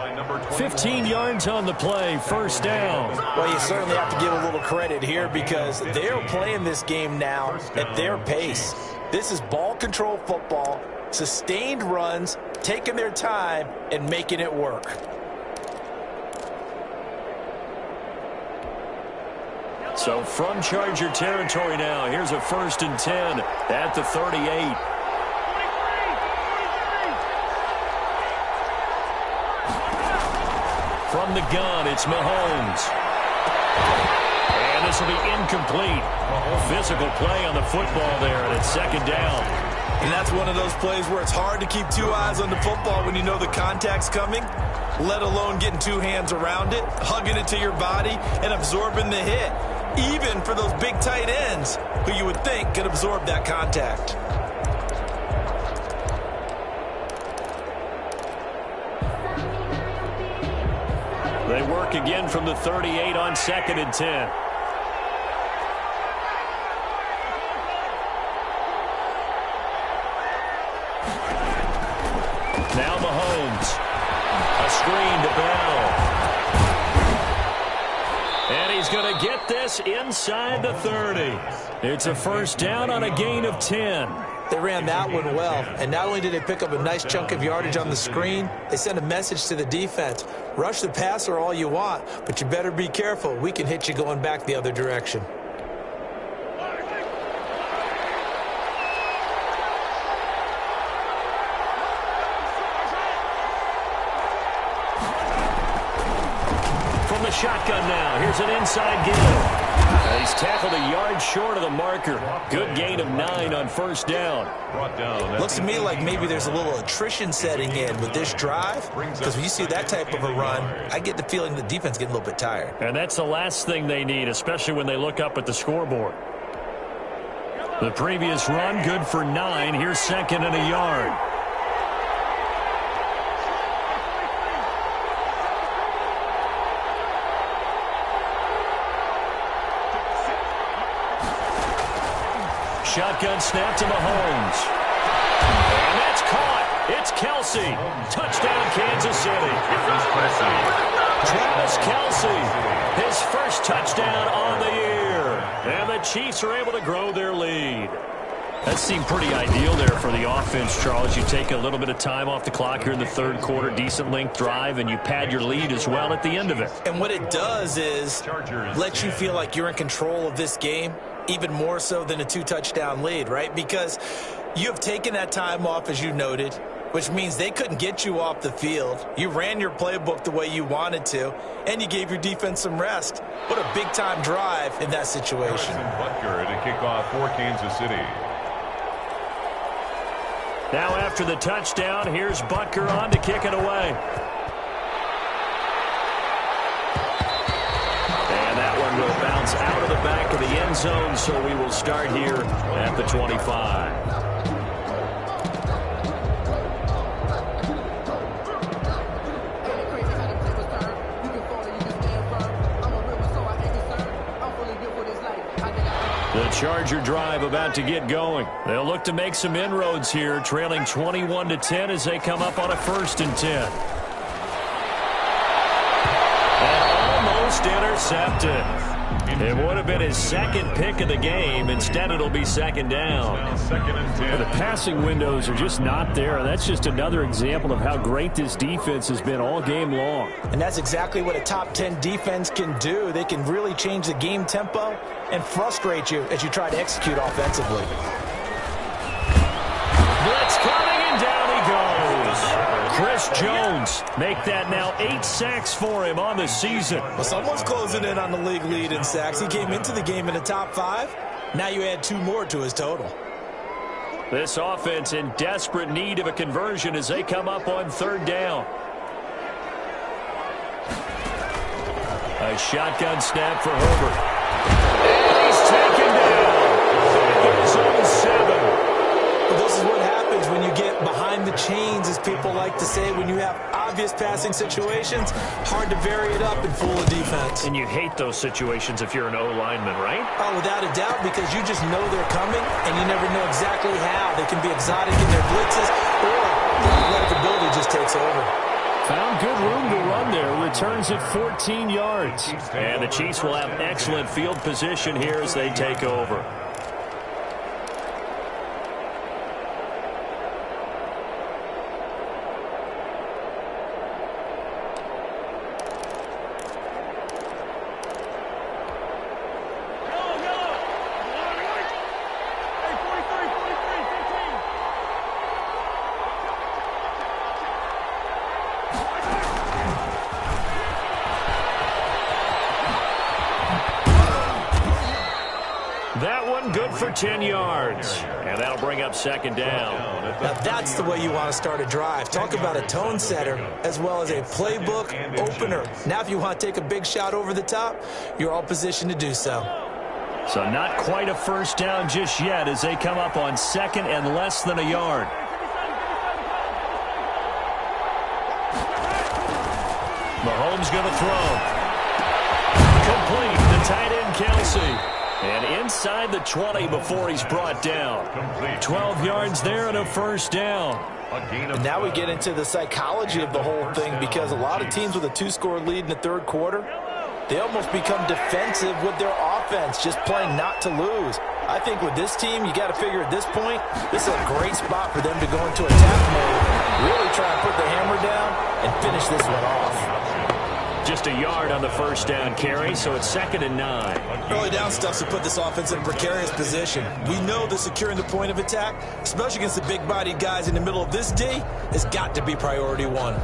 15 yards on the play, 1st down. Well, you certainly have to give a little credit here because they're playing this game now at their pace. This is ball control football, sustained runs, taking their time, and making it work. So from Charger territory now, here's a 1st and 10 at the 38. From the gun, it's Mahomes. And this will be incomplete. Physical play on the football there, and it's 2nd down. And that's one of those plays where it's hard to keep 2 eyes on the football when you know the contact's coming, let alone getting 2 hands around it, hugging it to your body, and absorbing the hit. Even for those big tight ends who you would think could absorb that contact. They work again from the 38 on 2nd and 10. Now Mahomes. A screen to Bell. And he's going to get this inside the 30. It's a first down on a gain of 10. They ran that one well, and not only did they pick up a nice chunk of yardage on the screen, they sent a message to the defense. Rush the passer all you want, but you better be careful. We can hit you going back the other direction. From the shotgun now, here's an inside give. He's tackled a yard short of the marker. Good gain of 9 on first down. Looks to me like maybe there's a little attrition setting in with this drive, because when you see that type of a run, I get the feeling the defense getting a little bit tired. And that's the last thing they need, especially when they look up at the scoreboard. The previous run, good for 9. Here's 2nd and a yard. Shotgun snap to Mahomes. And that's caught. It's Kelsey. Touchdown, Kansas City. Travis Kelsey, his first touchdown on the year. And the Chiefs are able to grow their lead. That seemed pretty ideal there for the offense, Charles. You take a little bit of time off the clock here in the third quarter, decent length drive, and you pad your lead as well at the end of it. And what it does is let you feel like you're in control of this game, even more so than a 2-touchdown lead, right? Because you have taken that time off, as you noted, which means they couldn't get you off the field. You ran your playbook the way you wanted to, and you gave your defense some rest. What a big-time drive in that situation. Butker to kick off for Kansas City. Now after the touchdown, here's Butker on to kick it away. And that one will bounce out of the back of the end zone, so we will start here at the 25. The Charger drive about to get going. They'll look to make some inroads here, trailing 21-10 as they come up on a 1st and 10. And almost intercepted. It would have been his second pick of the game. Instead, it'll be 2nd down. 2nd and 10. The passing windows are just not there. That's just another example of how great this defense has been all game long. And that's exactly what a top 10 defense can do. They can really change the game tempo and frustrate you as you try to execute offensively. Blitz coming, and down he goes. Chris Jones make that now 8 sacks for him on the season. Well, someone's closing in on the league lead in sacks. He came into the game in the top 5. Now you add 2 more to his total. This offense in desperate need of a conversion as they come up on 3rd down. A shotgun snap for Herbert. And he's taken down. Back in his own 7. Well, this is what happens when you get behind the chains, as people like to say. When you have obvious passing situations, hard to vary it up and fool the defense. And you hate those situations if you're an O-lineman, right? Oh, without a doubt, because you just know they're coming, and you never know exactly how. They can be exotic in their blitzes, or the athletic ability just takes over. Found good room to run there. Returns at 14 yards. And the Chiefs will have excellent field position here as they take over. That one good for 10 yards. And that'll bring up 2nd down. Now that's the way you want to start a drive. Talk about a tone setter as well as a playbook opener. Now if you want to take a big shot over the top, you're all positioned to do so. So not quite a first down just yet as they come up on 2nd and less than a yard. Mahomes going to throw. Complete to tight end Kelsey. And inside the 20 before he's brought down. 12 yards there and a first down. And now we get into the psychology of the whole thing, because a lot of teams with a 2-score lead in the third quarter, they almost become defensive with their offense, just playing not to lose. I think with this team, you got to figure at this point, this is a great spot for them to go into attack mode, really try and put the hammer down and finish this one off. Just a yard on the first down carry, so it's 2nd and 9. Early down stuff to put this offense in a precarious position. We know that securing the point of attack, especially against the big-bodied guys in the middle of this D, has got to be priority one.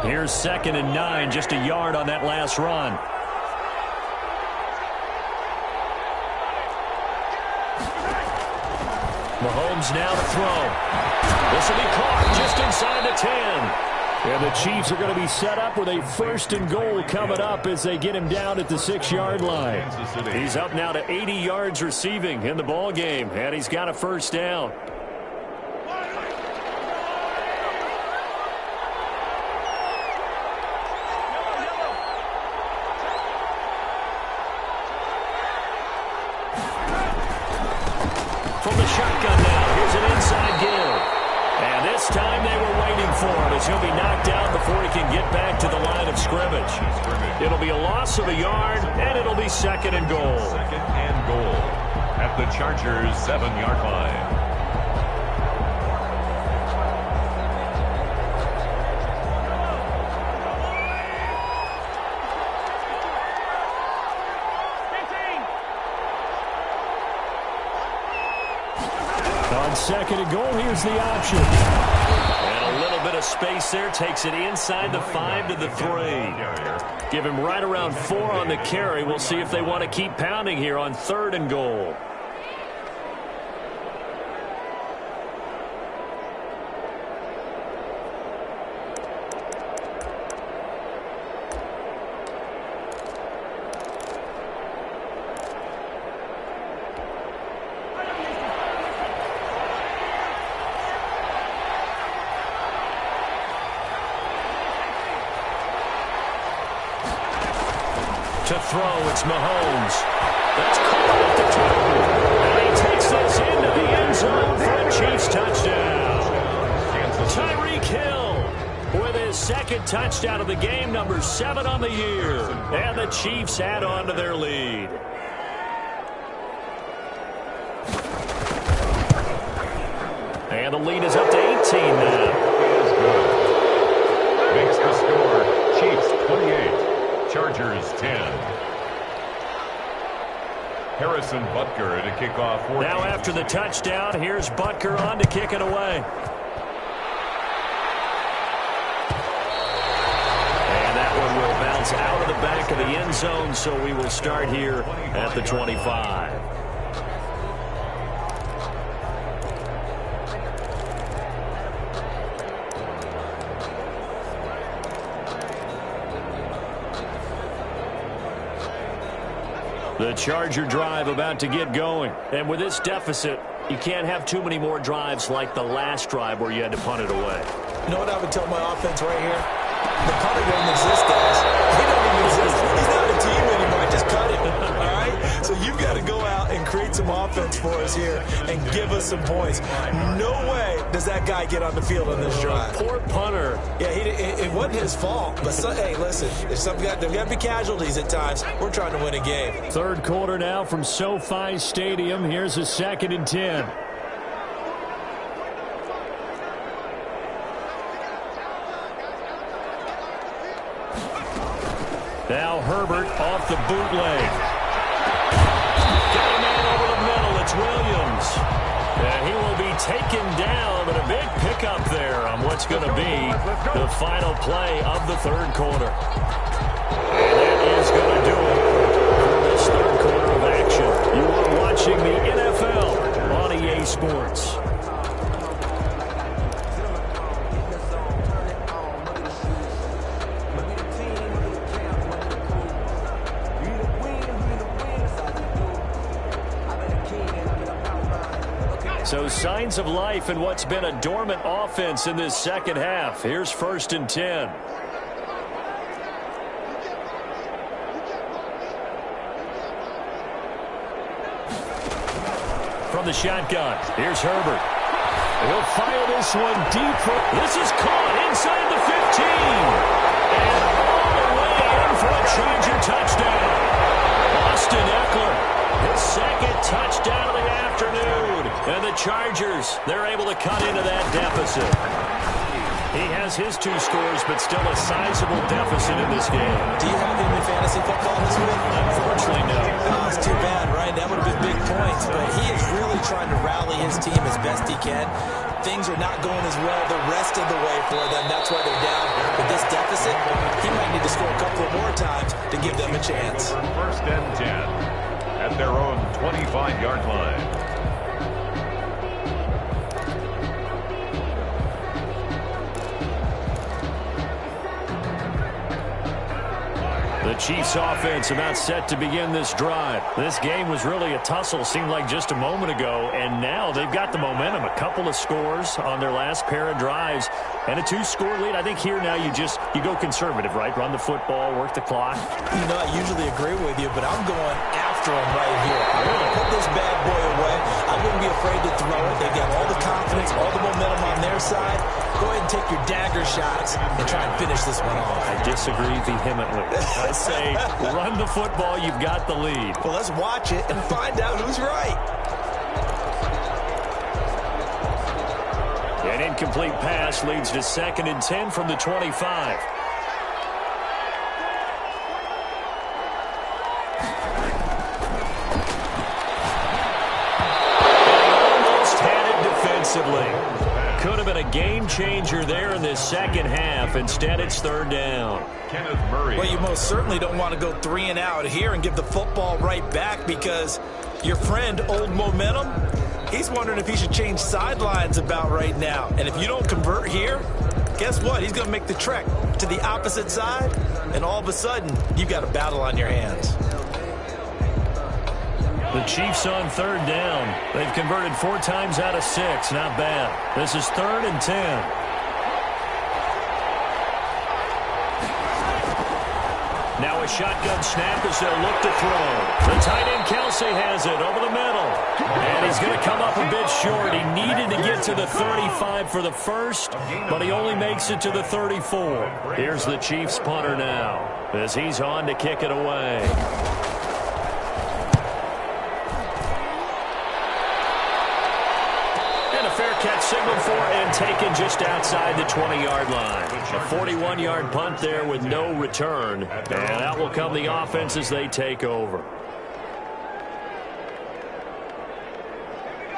Here's 2nd and 9, just a yard on that last run. Mahomes now to throw. This will be caught just inside the 10. And the Chiefs are going to be set up with a 1st and goal coming up as they get him down at the 6-yard line. He's up now to 80 yards receiving in the ball game, and he's got a first down. From the shotgun now, here's an inside give. And this time they were waiting for him as he'll be knocked out before he can get back to the line of scrimmage. It'll be a loss of a yard, and it'll be 2nd and goal. 2nd and goal at the Chargers' 7-yard line. On 2nd and goal, here's the option. And a little bit of space there takes it inside the 5 to the 3. Give him right around 4 on the carry. We'll see if they want to keep pounding here on 3rd and goal. To throw, it's Mahomes. That's caught at the 2. And he takes this into the end zone for a Chiefs touchdown. Tyreek Hill with his 2nd touchdown of the game, number 7 on the year. And the Chiefs add on to their lead. And the lead is up to 18 now. Makes the score Chiefs 28. Chargers 10. Harrison Butker to kick off. Now after the touchdown, here's Butker on to kick it away. And that one will bounce out of the back of the end zone, so we will start here at the 25. The Charger drive about to get going. And with this deficit, you can't have too many more drives like the last drive where you had to punt it away. You know what I would tell my offense right here? The punter doesn't exist, guys. He doesn't even exist. He's not a team anymore. Just cut him. All right? So you've got to go out and create some offense for us here and give us some points. No way does that guy get on the field on this drive. Poor punter. Yeah, it wasn't his fault. But, hey, listen, there's got to be casualties at times. We're trying to win a game. 3rd quarter now from SoFi Stadium. Here's a 2nd and 10. Now Herbert off the bootleg. Got a man over the middle. It's Williams. And he will be taken down, but a big pickup there on what's going to be the final play of the 3rd quarter. And that is going to do it for this 3rd quarter of action. You are watching the NFL on EA Sports. So signs of life in what's been a dormant offense in this second half. Here's 1st and 10. From the shotgun, here's Herbert. He'll fire this one deep. This is caught inside the 15. And all the way in for a Charger touchdown. Austin Eckler, his second touchdown of the afternoon. And the Chargers, they're able to cut into that deficit. He has his 2 scores, but still a sizable deficit in this game. Do you have him in fantasy football this week? Unfortunately, no. Oh, it's too bad, right? That would have been big points, but he is really trying to rally his team as best he can. Things are not going as well the rest of the way for them. That's why they're down. With this deficit, he might need to score a couple of more times to give them a chance. 1st and 10 at their own 25-yard line. The Chiefs offense about set to begin this drive. This game was really a tussle, seemed like just a moment ago, and now they've got the momentum. A couple of scores on their last pair of drives and a 2-score lead. I think here now you go conservative, right? Run the football, work the clock. You know, I usually agree with you, but I'm going after him right here. I'm going to put this bad boy away. I wouldn't be afraid to throw it. They've got all the confidence, all the momentum on their side. Go ahead and take your dagger shots and try and finish this one off. I disagree vehemently. I say run the football. You've got the lead. Well, let's watch it and find out who's right. An incomplete pass leads to 2nd and 10 from the 25. Almost had it defensively. Could have been a game changer there in this second half. Instead, it's 3rd down. Kenneth Murray. Well, you most certainly don't want to go 3 and out here and give the football right back, because your friend, Old Momentum, he's wondering if he should change sidelines about right now. And if you don't convert here, guess what? He's going to make the trek to the opposite side, and all of a sudden, you've got a battle on your hands. The Chiefs on 3rd down. They've converted 4 times out of 6. Not bad. This is 3rd and 10. Now a shotgun snap as they'll look to throw. The tight end Kelsey has it over the middle. And he's going to come up a bit short. He needed to get to the 35 for the first, but he only makes it to the 34. Here's the Chiefs punter now as he's on to kick it away. Catch signaled for and taken just outside the 20-yard line. A 41-yard punt there with no return. And out will come the offense as they take over.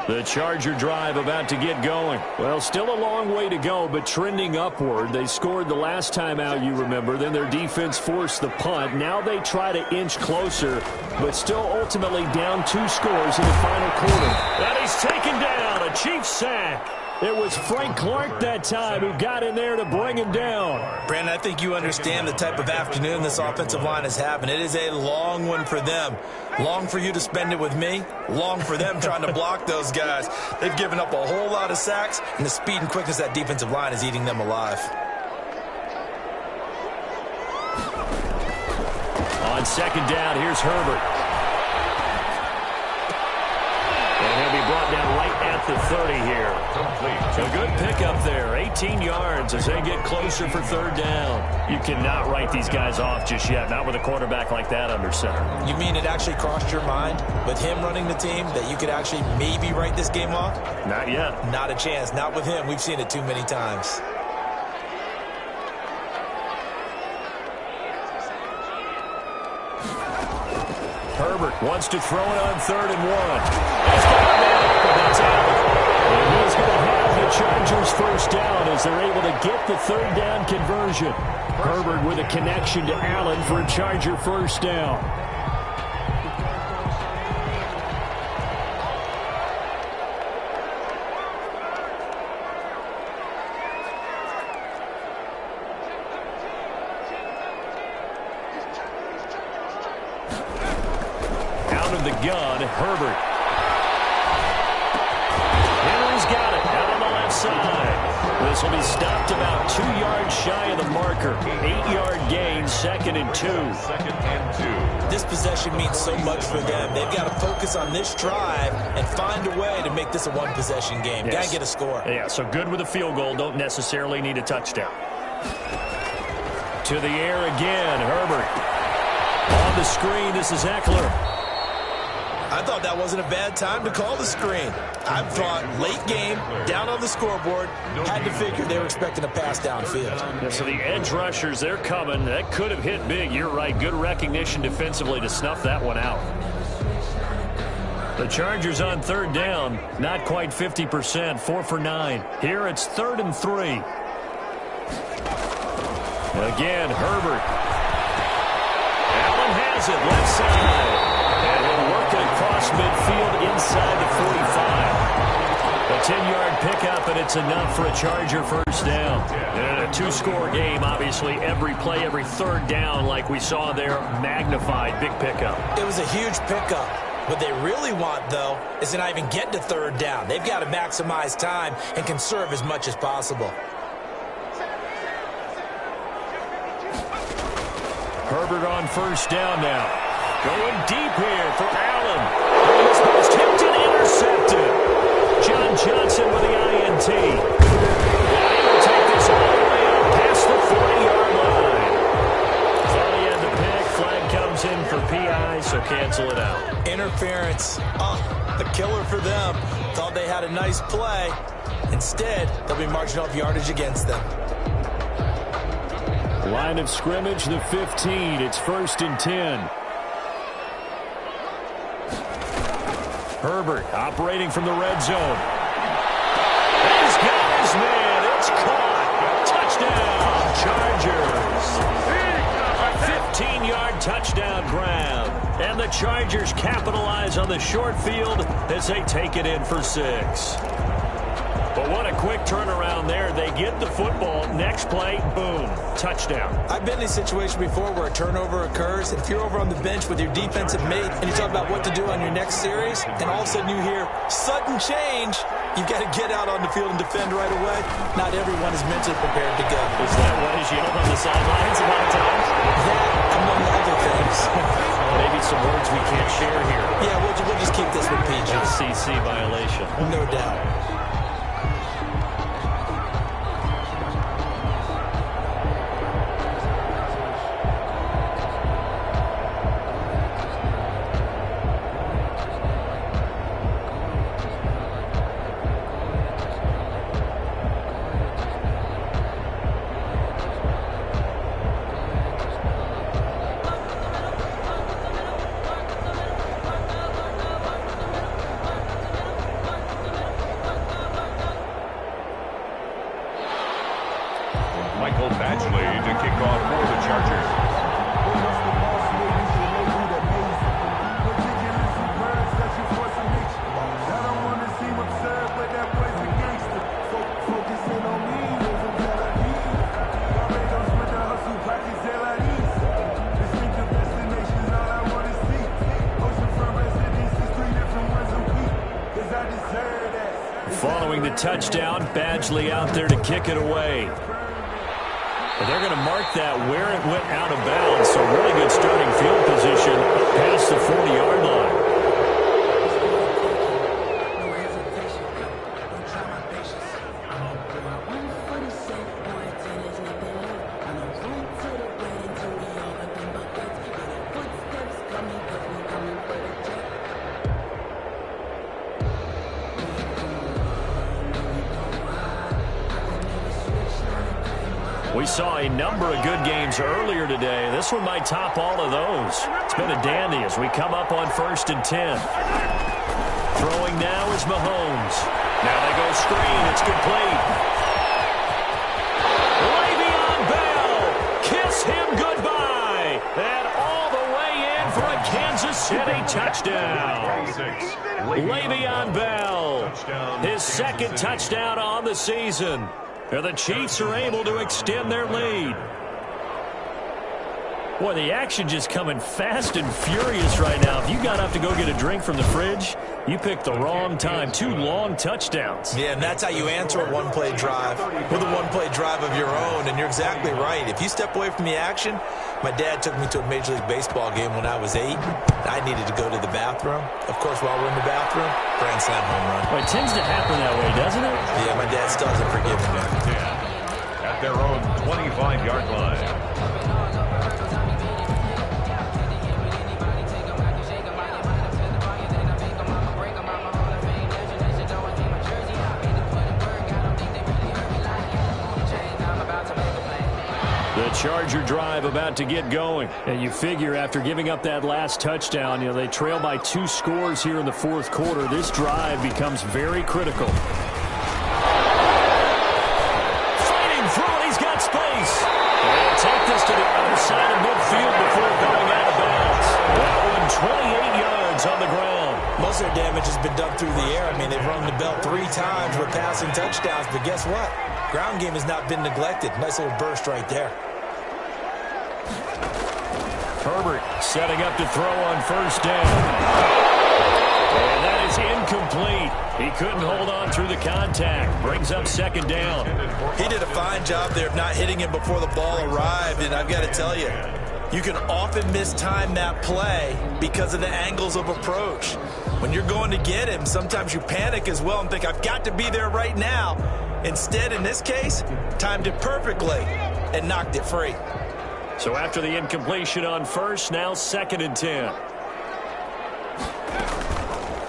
The Charger drive about to get going. Well, still a long way to go, but trending upward. They scored the last time out, you remember. Then their defense forced the punt. Now they try to inch closer, but still ultimately down 2 scores in the final quarter. And he's taken down. A Chiefs sack. It was Frank Clark that time who got in there to bring him down. Brandon, I think you understand the type of afternoon this offensive line is having. It is a long one for them. Long for you to spend it with me. Long for them trying to block those guys. They've given up a whole lot of sacks, and the speed and quickness of that defensive line is eating them alive. On 2nd down, here's Herbert. And he'll be brought down right at the 30 here. A good pickup there. 18 yards as they get closer for 3rd down. You cannot write these guys off just yet, not with a quarterback like that under center. You mean it actually crossed your mind with him running the team that you could actually maybe write this game off? Not yet. Not a chance. Not with him. We've seen it too many times. Herbert wants to throw it on 3rd and 1. He's got a man open. That's out. And he's going to have the Chargers first down as they're able to get the 3rd down conversion. Herbert with a connection to Allen for a Charger first down. Out of the gun, Herbert. Henry side. This will be stopped about 2 yards shy of the marker. 8-yard gain, 2nd and 2. 2nd and 2. This possession means so much for them. They've got to focus on this drive and find a way to make this a one-possession game. Yes. Got to get a score. Yeah, so good with a field goal. Don't necessarily need a touchdown. To the air again, Herbert. On the screen, this is Eckler. I thought that wasn't a bad time to call the screen. I thought late game, down on the scoreboard, had to figure they were expecting a pass downfield. Yeah, so the edge rushers, they're coming. That could have hit big. You're right. Good recognition defensively to snuff that one out. The Chargers on 3rd down, not quite 50%, 4 for 9. Here it's 3rd and 3. Again, Herbert. Allen has it, left side. And we'll work it across midfield inside the 45. A 10-yard pickup, and it's enough for a Charger first down. And a 2-score game, obviously, every play, every 3rd down, like we saw there, magnified, big pickup. It was a huge pickup. What they really want, though, is to not even get to 3rd down. They've got to maximize time and conserve as much as possible. Herbert on 1st down now. Going deep here for Allen. And this one's tipped and intercepted. John Johnson with the INT. And he will take this all the way up past the 40-yard line. Thought he had the pick. Flag comes in for PI, so cancel it out. Interference. A killer for them. Thought they had a nice play. Instead, they'll be marching off yardage against them. Line of scrimmage, the 15. It's 1st and 10. Herbert operating from the red zone. He's got his man. It's caught. Touchdown, Chargers. 15-yard touchdown grab. And the Chargers capitalize on the short field as they take it in for 6. But what a quick turnaround there. They get the football. Next play, boom, touchdown. I've been in a situation before where a turnover occurs. If you're over on the bench with your defensive mate and you talk about what to do on your next series, and all of a sudden you hear sudden change, you've got to get out on the field and defend right away. Not everyone is mentally prepared to go. Is that what is yelled on the sidelines a lot of times? That, among other things. Maybe some words we can't share here. Yeah, we'll just keep this with PG. FCC violation. No doubt. To kick off for the Chargers. Following the touchdown, Badgley out there to kick it away. They're going to mark that where it went out of bounds, so really good starting field position past the 40-yard line. We saw a number of good games earlier today. This one might top all of those. It's been a dandy as we come up on 1st and 10. Throwing now is Mahomes. Now they go screen. It's complete. Le'Veon Bell. Kiss him goodbye. And all the way in for a Kansas City touchdown. Le'Veon Bell. His 2nd touchdown on the season. And the Chiefs are able to extend their lead. Boy, the action just coming fast and furious right now. If you got up to go get a drink from the fridge, you picked the wrong time. 2 long touchdowns. Yeah, and that's how you answer a one-play drive with a one-play drive of your own. And you're exactly right. If you step away from the action, my dad took me to a Major League Baseball game when I was 8. I needed to go to the bathroom. Of course, while we're in the bathroom, grand slam home run. Well, it tends to happen that way, doesn't it? Yeah, my dad still hasn't forgiven me. At their own 25-yard line. The Charger drive about to get going. And you figure after giving up that last touchdown, they trail by 2 scores here in the fourth quarter. This drive becomes very critical. Fighting through it. He's got space. And take this to the other side of midfield before going out of bounds. That one 28 yards on the ground. Most of their damage has been done through the air. I mean, they've rung the bell 3 times with passing touchdowns. But guess what? Ground game has not been neglected. Nice little burst right there. Herbert setting up to throw on first down. And that is incomplete. He couldn't hold on through the contact. Brings up second down. He did a fine job there of not hitting him before the ball arrived. And I've got to tell you, you can often mistime that play because of the angles of approach. When you're going to get him, sometimes you panic as well and think, I've got to be there right now. Instead, in this case, timed it perfectly and knocked it free. So after the incompletion on first, now 2nd and 10.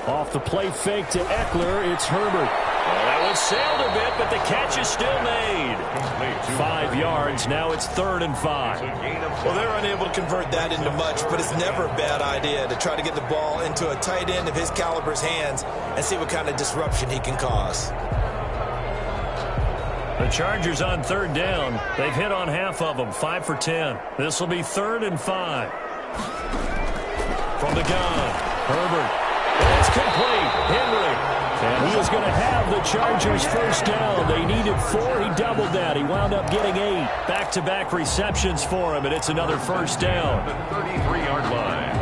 Off the play fake to Eckler, it's Herbert. Well, that one sailed a bit, but the catch is still made. 5 yards, now it's 3rd and 5. Well, they're unable to convert that into much, but it's never a bad idea to try to get the ball into a tight end of his caliber's hands and see what kind of disruption he can cause. The Chargers on 3rd down. They've hit on half of them, 5 for 10. This will be 3rd and 5. From the gun, Herbert. It's complete. Henry. And he is going to have the Chargers first down. They needed 4. He doubled that. He wound up getting 8. Back-to-back receptions for him, and it's another first down. The 33-yard line.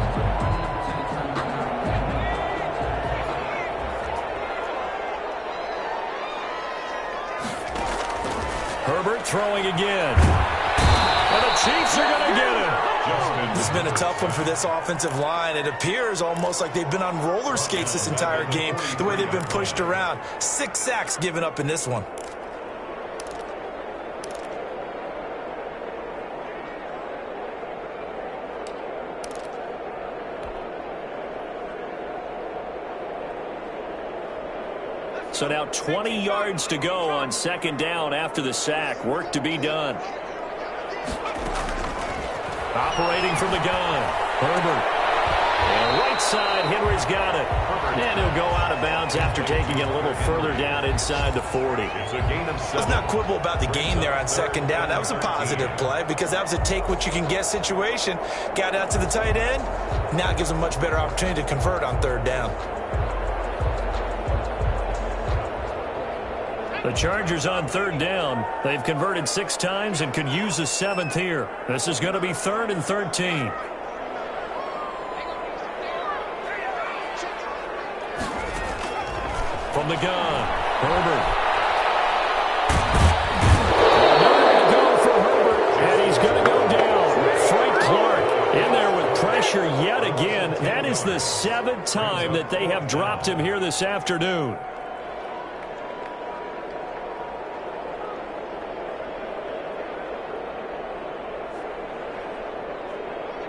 Herbert throwing again. And the Chiefs are going to get him. This has been a tough one for this offensive line. It appears almost like they've been on roller skates this entire game, the way they've been pushed around. 6 sacks given up in this one. So now 20 yards to go on 2nd down after the sack. Work to be done. Operating from the gun, Herbert. And right side, Henry's got it. And he'll go out of bounds after taking it a little further down inside the 40. Let's not quibble about the gain there on 2nd down. That was a positive play because that was a take-what-you-can-get situation. Got out to the tight end. Now it gives them a much better opportunity to convert on 3rd down. The Chargers on 3rd down. They've converted 6 times and could use a 7th here. This is going to be 3rd and 13. From the gun, Herbert. Nowhere to go for Herbert, and he's going to go down. Frank Clark in there with pressure yet again. That is the 7th time that they have dropped him here this afternoon.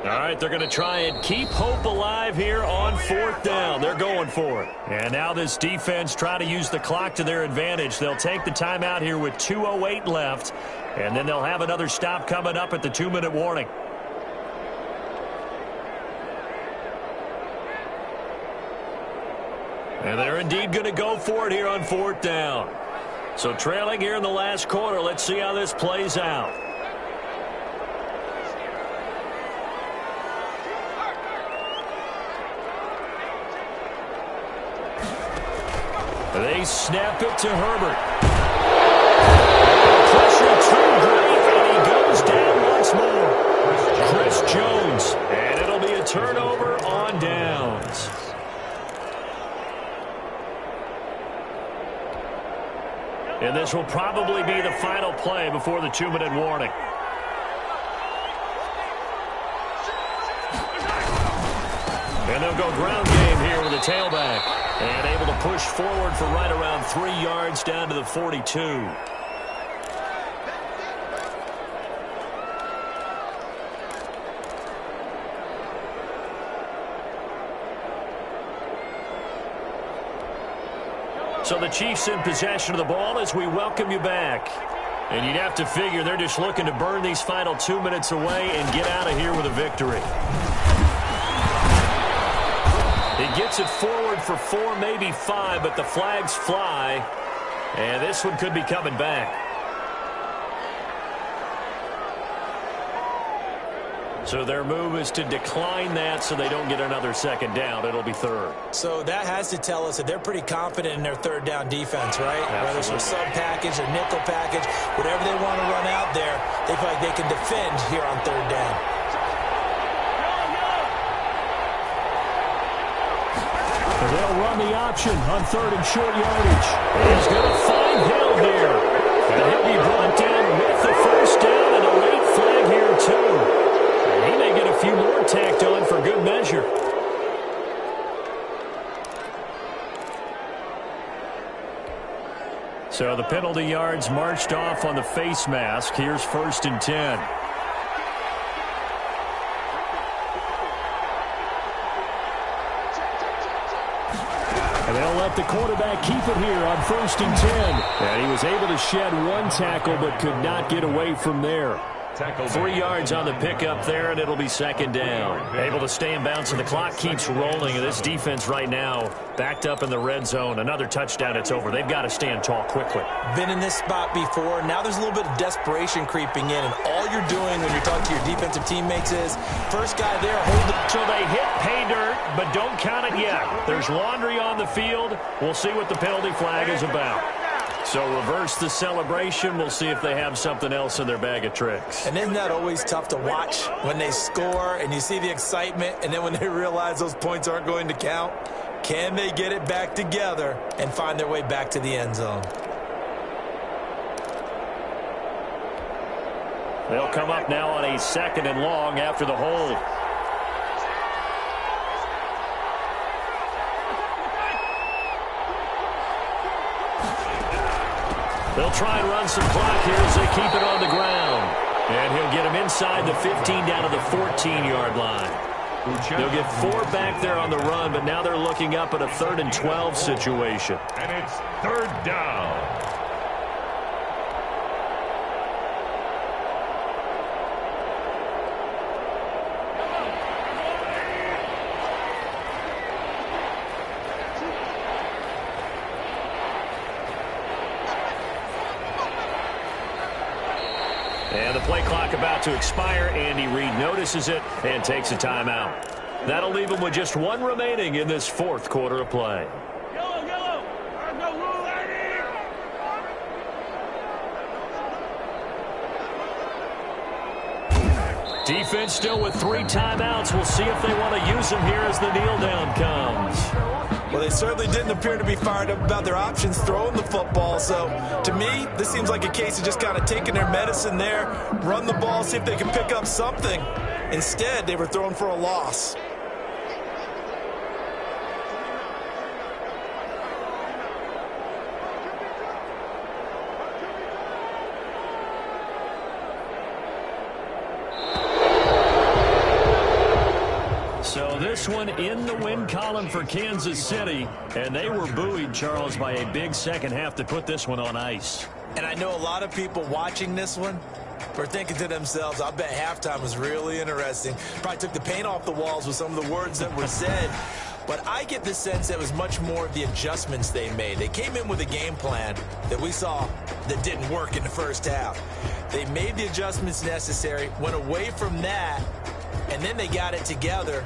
All right, they're going to try and keep hope alive here on 4th down. They're going for it. And now this defense try to use the clock to their advantage. They'll take the timeout here with 2:08 left, and then they'll have another stop coming up at the 2-minute warning. And they're indeed going to go for it here on 4th down. So trailing here in the last quarter, let's see how this plays out. They snap it to Herbert. Pressure too great, and he goes down once more. Chris This will probably be the final play before the 2-minute warning. And they'll go ground game here with a tailback. And able to push forward for right around 3 yards down to the 42. So the Chiefs in possession of the ball as we welcome you back. And you'd have to figure they're just looking to burn these final 2 minutes away and get out of here with a victory. He gets it forward for 4, maybe 5, but the flags fly. And this one could be coming back. So their move is to decline that so they don't get another second down. It'll be 3rd. So that has to tell us that they're pretty confident in their 3rd down defense, right? Absolutely. Whether it's a sub package or nickel package, whatever they want to run out there, they feel like they can defend here on 3rd down. They'll run the option on 3rd and short yardage. He's going to find Hill here. And he'll be brought down with the 1st down and a late flag here, too. And he may get a few more tacked on for good measure. So the penalty yards marched off on the face mask. Here's 1st and 10. And they'll let the quarterback keep it here on 1st and 10. And he was able to shed 1 tackle but could not get away from there. 3 yards on the pickup there, and it'll be 2nd down. Able to stay in bounds, and the clock keeps rolling. And this defense right now backed up in the red zone. Another touchdown, it's over. They've got to stand tall quickly. Been in this spot before. Now there's a little bit of desperation creeping in, and all you're doing when you're talking to your defensive teammates is, first guy there, hold it. So they hit pay dirt, but don't count it yet. There's laundry on the field. We'll see what the penalty flag is about. So reverse the celebration. We'll see if they have something else in their bag of tricks. And isn't that always tough to watch when they score and you see the excitement, and then when they realize those points aren't going to count? Can they get it back together and find their way back to the end zone? They'll come up now on a 2nd and long after the hold. They'll try and run some clock here as they keep it on the ground. And he'll get him inside the 15 down to the 14-yard line. They'll get 4 back there on the run, but now they're looking up at a 3rd and 12 situation. And it's 3rd down. And the play clock about to expire. Andy Reid notices it and takes a timeout. That'll leave him with just 1 remaining in this 4th quarter of play. Yellow. There's no rule, lady. Defense still with 3 timeouts. We'll see if they want to use them here as the kneel down comes. Well, they certainly didn't appear to be fired up about their options throwing the football. So, to me, this seems like a case of just kind of taking their medicine there, run the ball, see if they can pick up something. Instead, they were throwing for a loss. So this one in the win column for Kansas City, and they were buoyed, Charles, by a big second half to put this one on ice. And I know a lot of people watching this one were thinking to themselves, I bet halftime was really interesting. Probably took the paint off the walls with some of the words that were said. But I get the sense that it was much more of the adjustments they made. They came in with a game plan that we saw that didn't work in the first half. They made the adjustments necessary, went away from that, and then they got it together,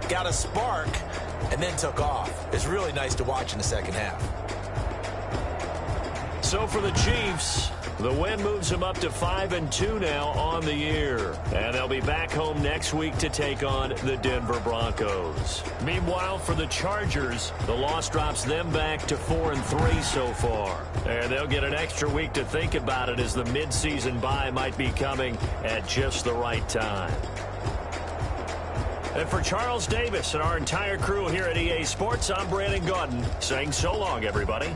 got a spark, and then took off. It's really nice to watch in the second half. So for the Chiefs, the win moves them up to 5-2 now on the year. And they'll be back home next week to take on the Denver Broncos. Meanwhile, for the Chargers, the loss drops them back to 4-3 so far. And they'll get an extra week to think about it as the midseason bye might be coming at just the right time. And for Charles Davis and our entire crew here at EA Sports, I'm Brandon Gaudin saying so long, everybody.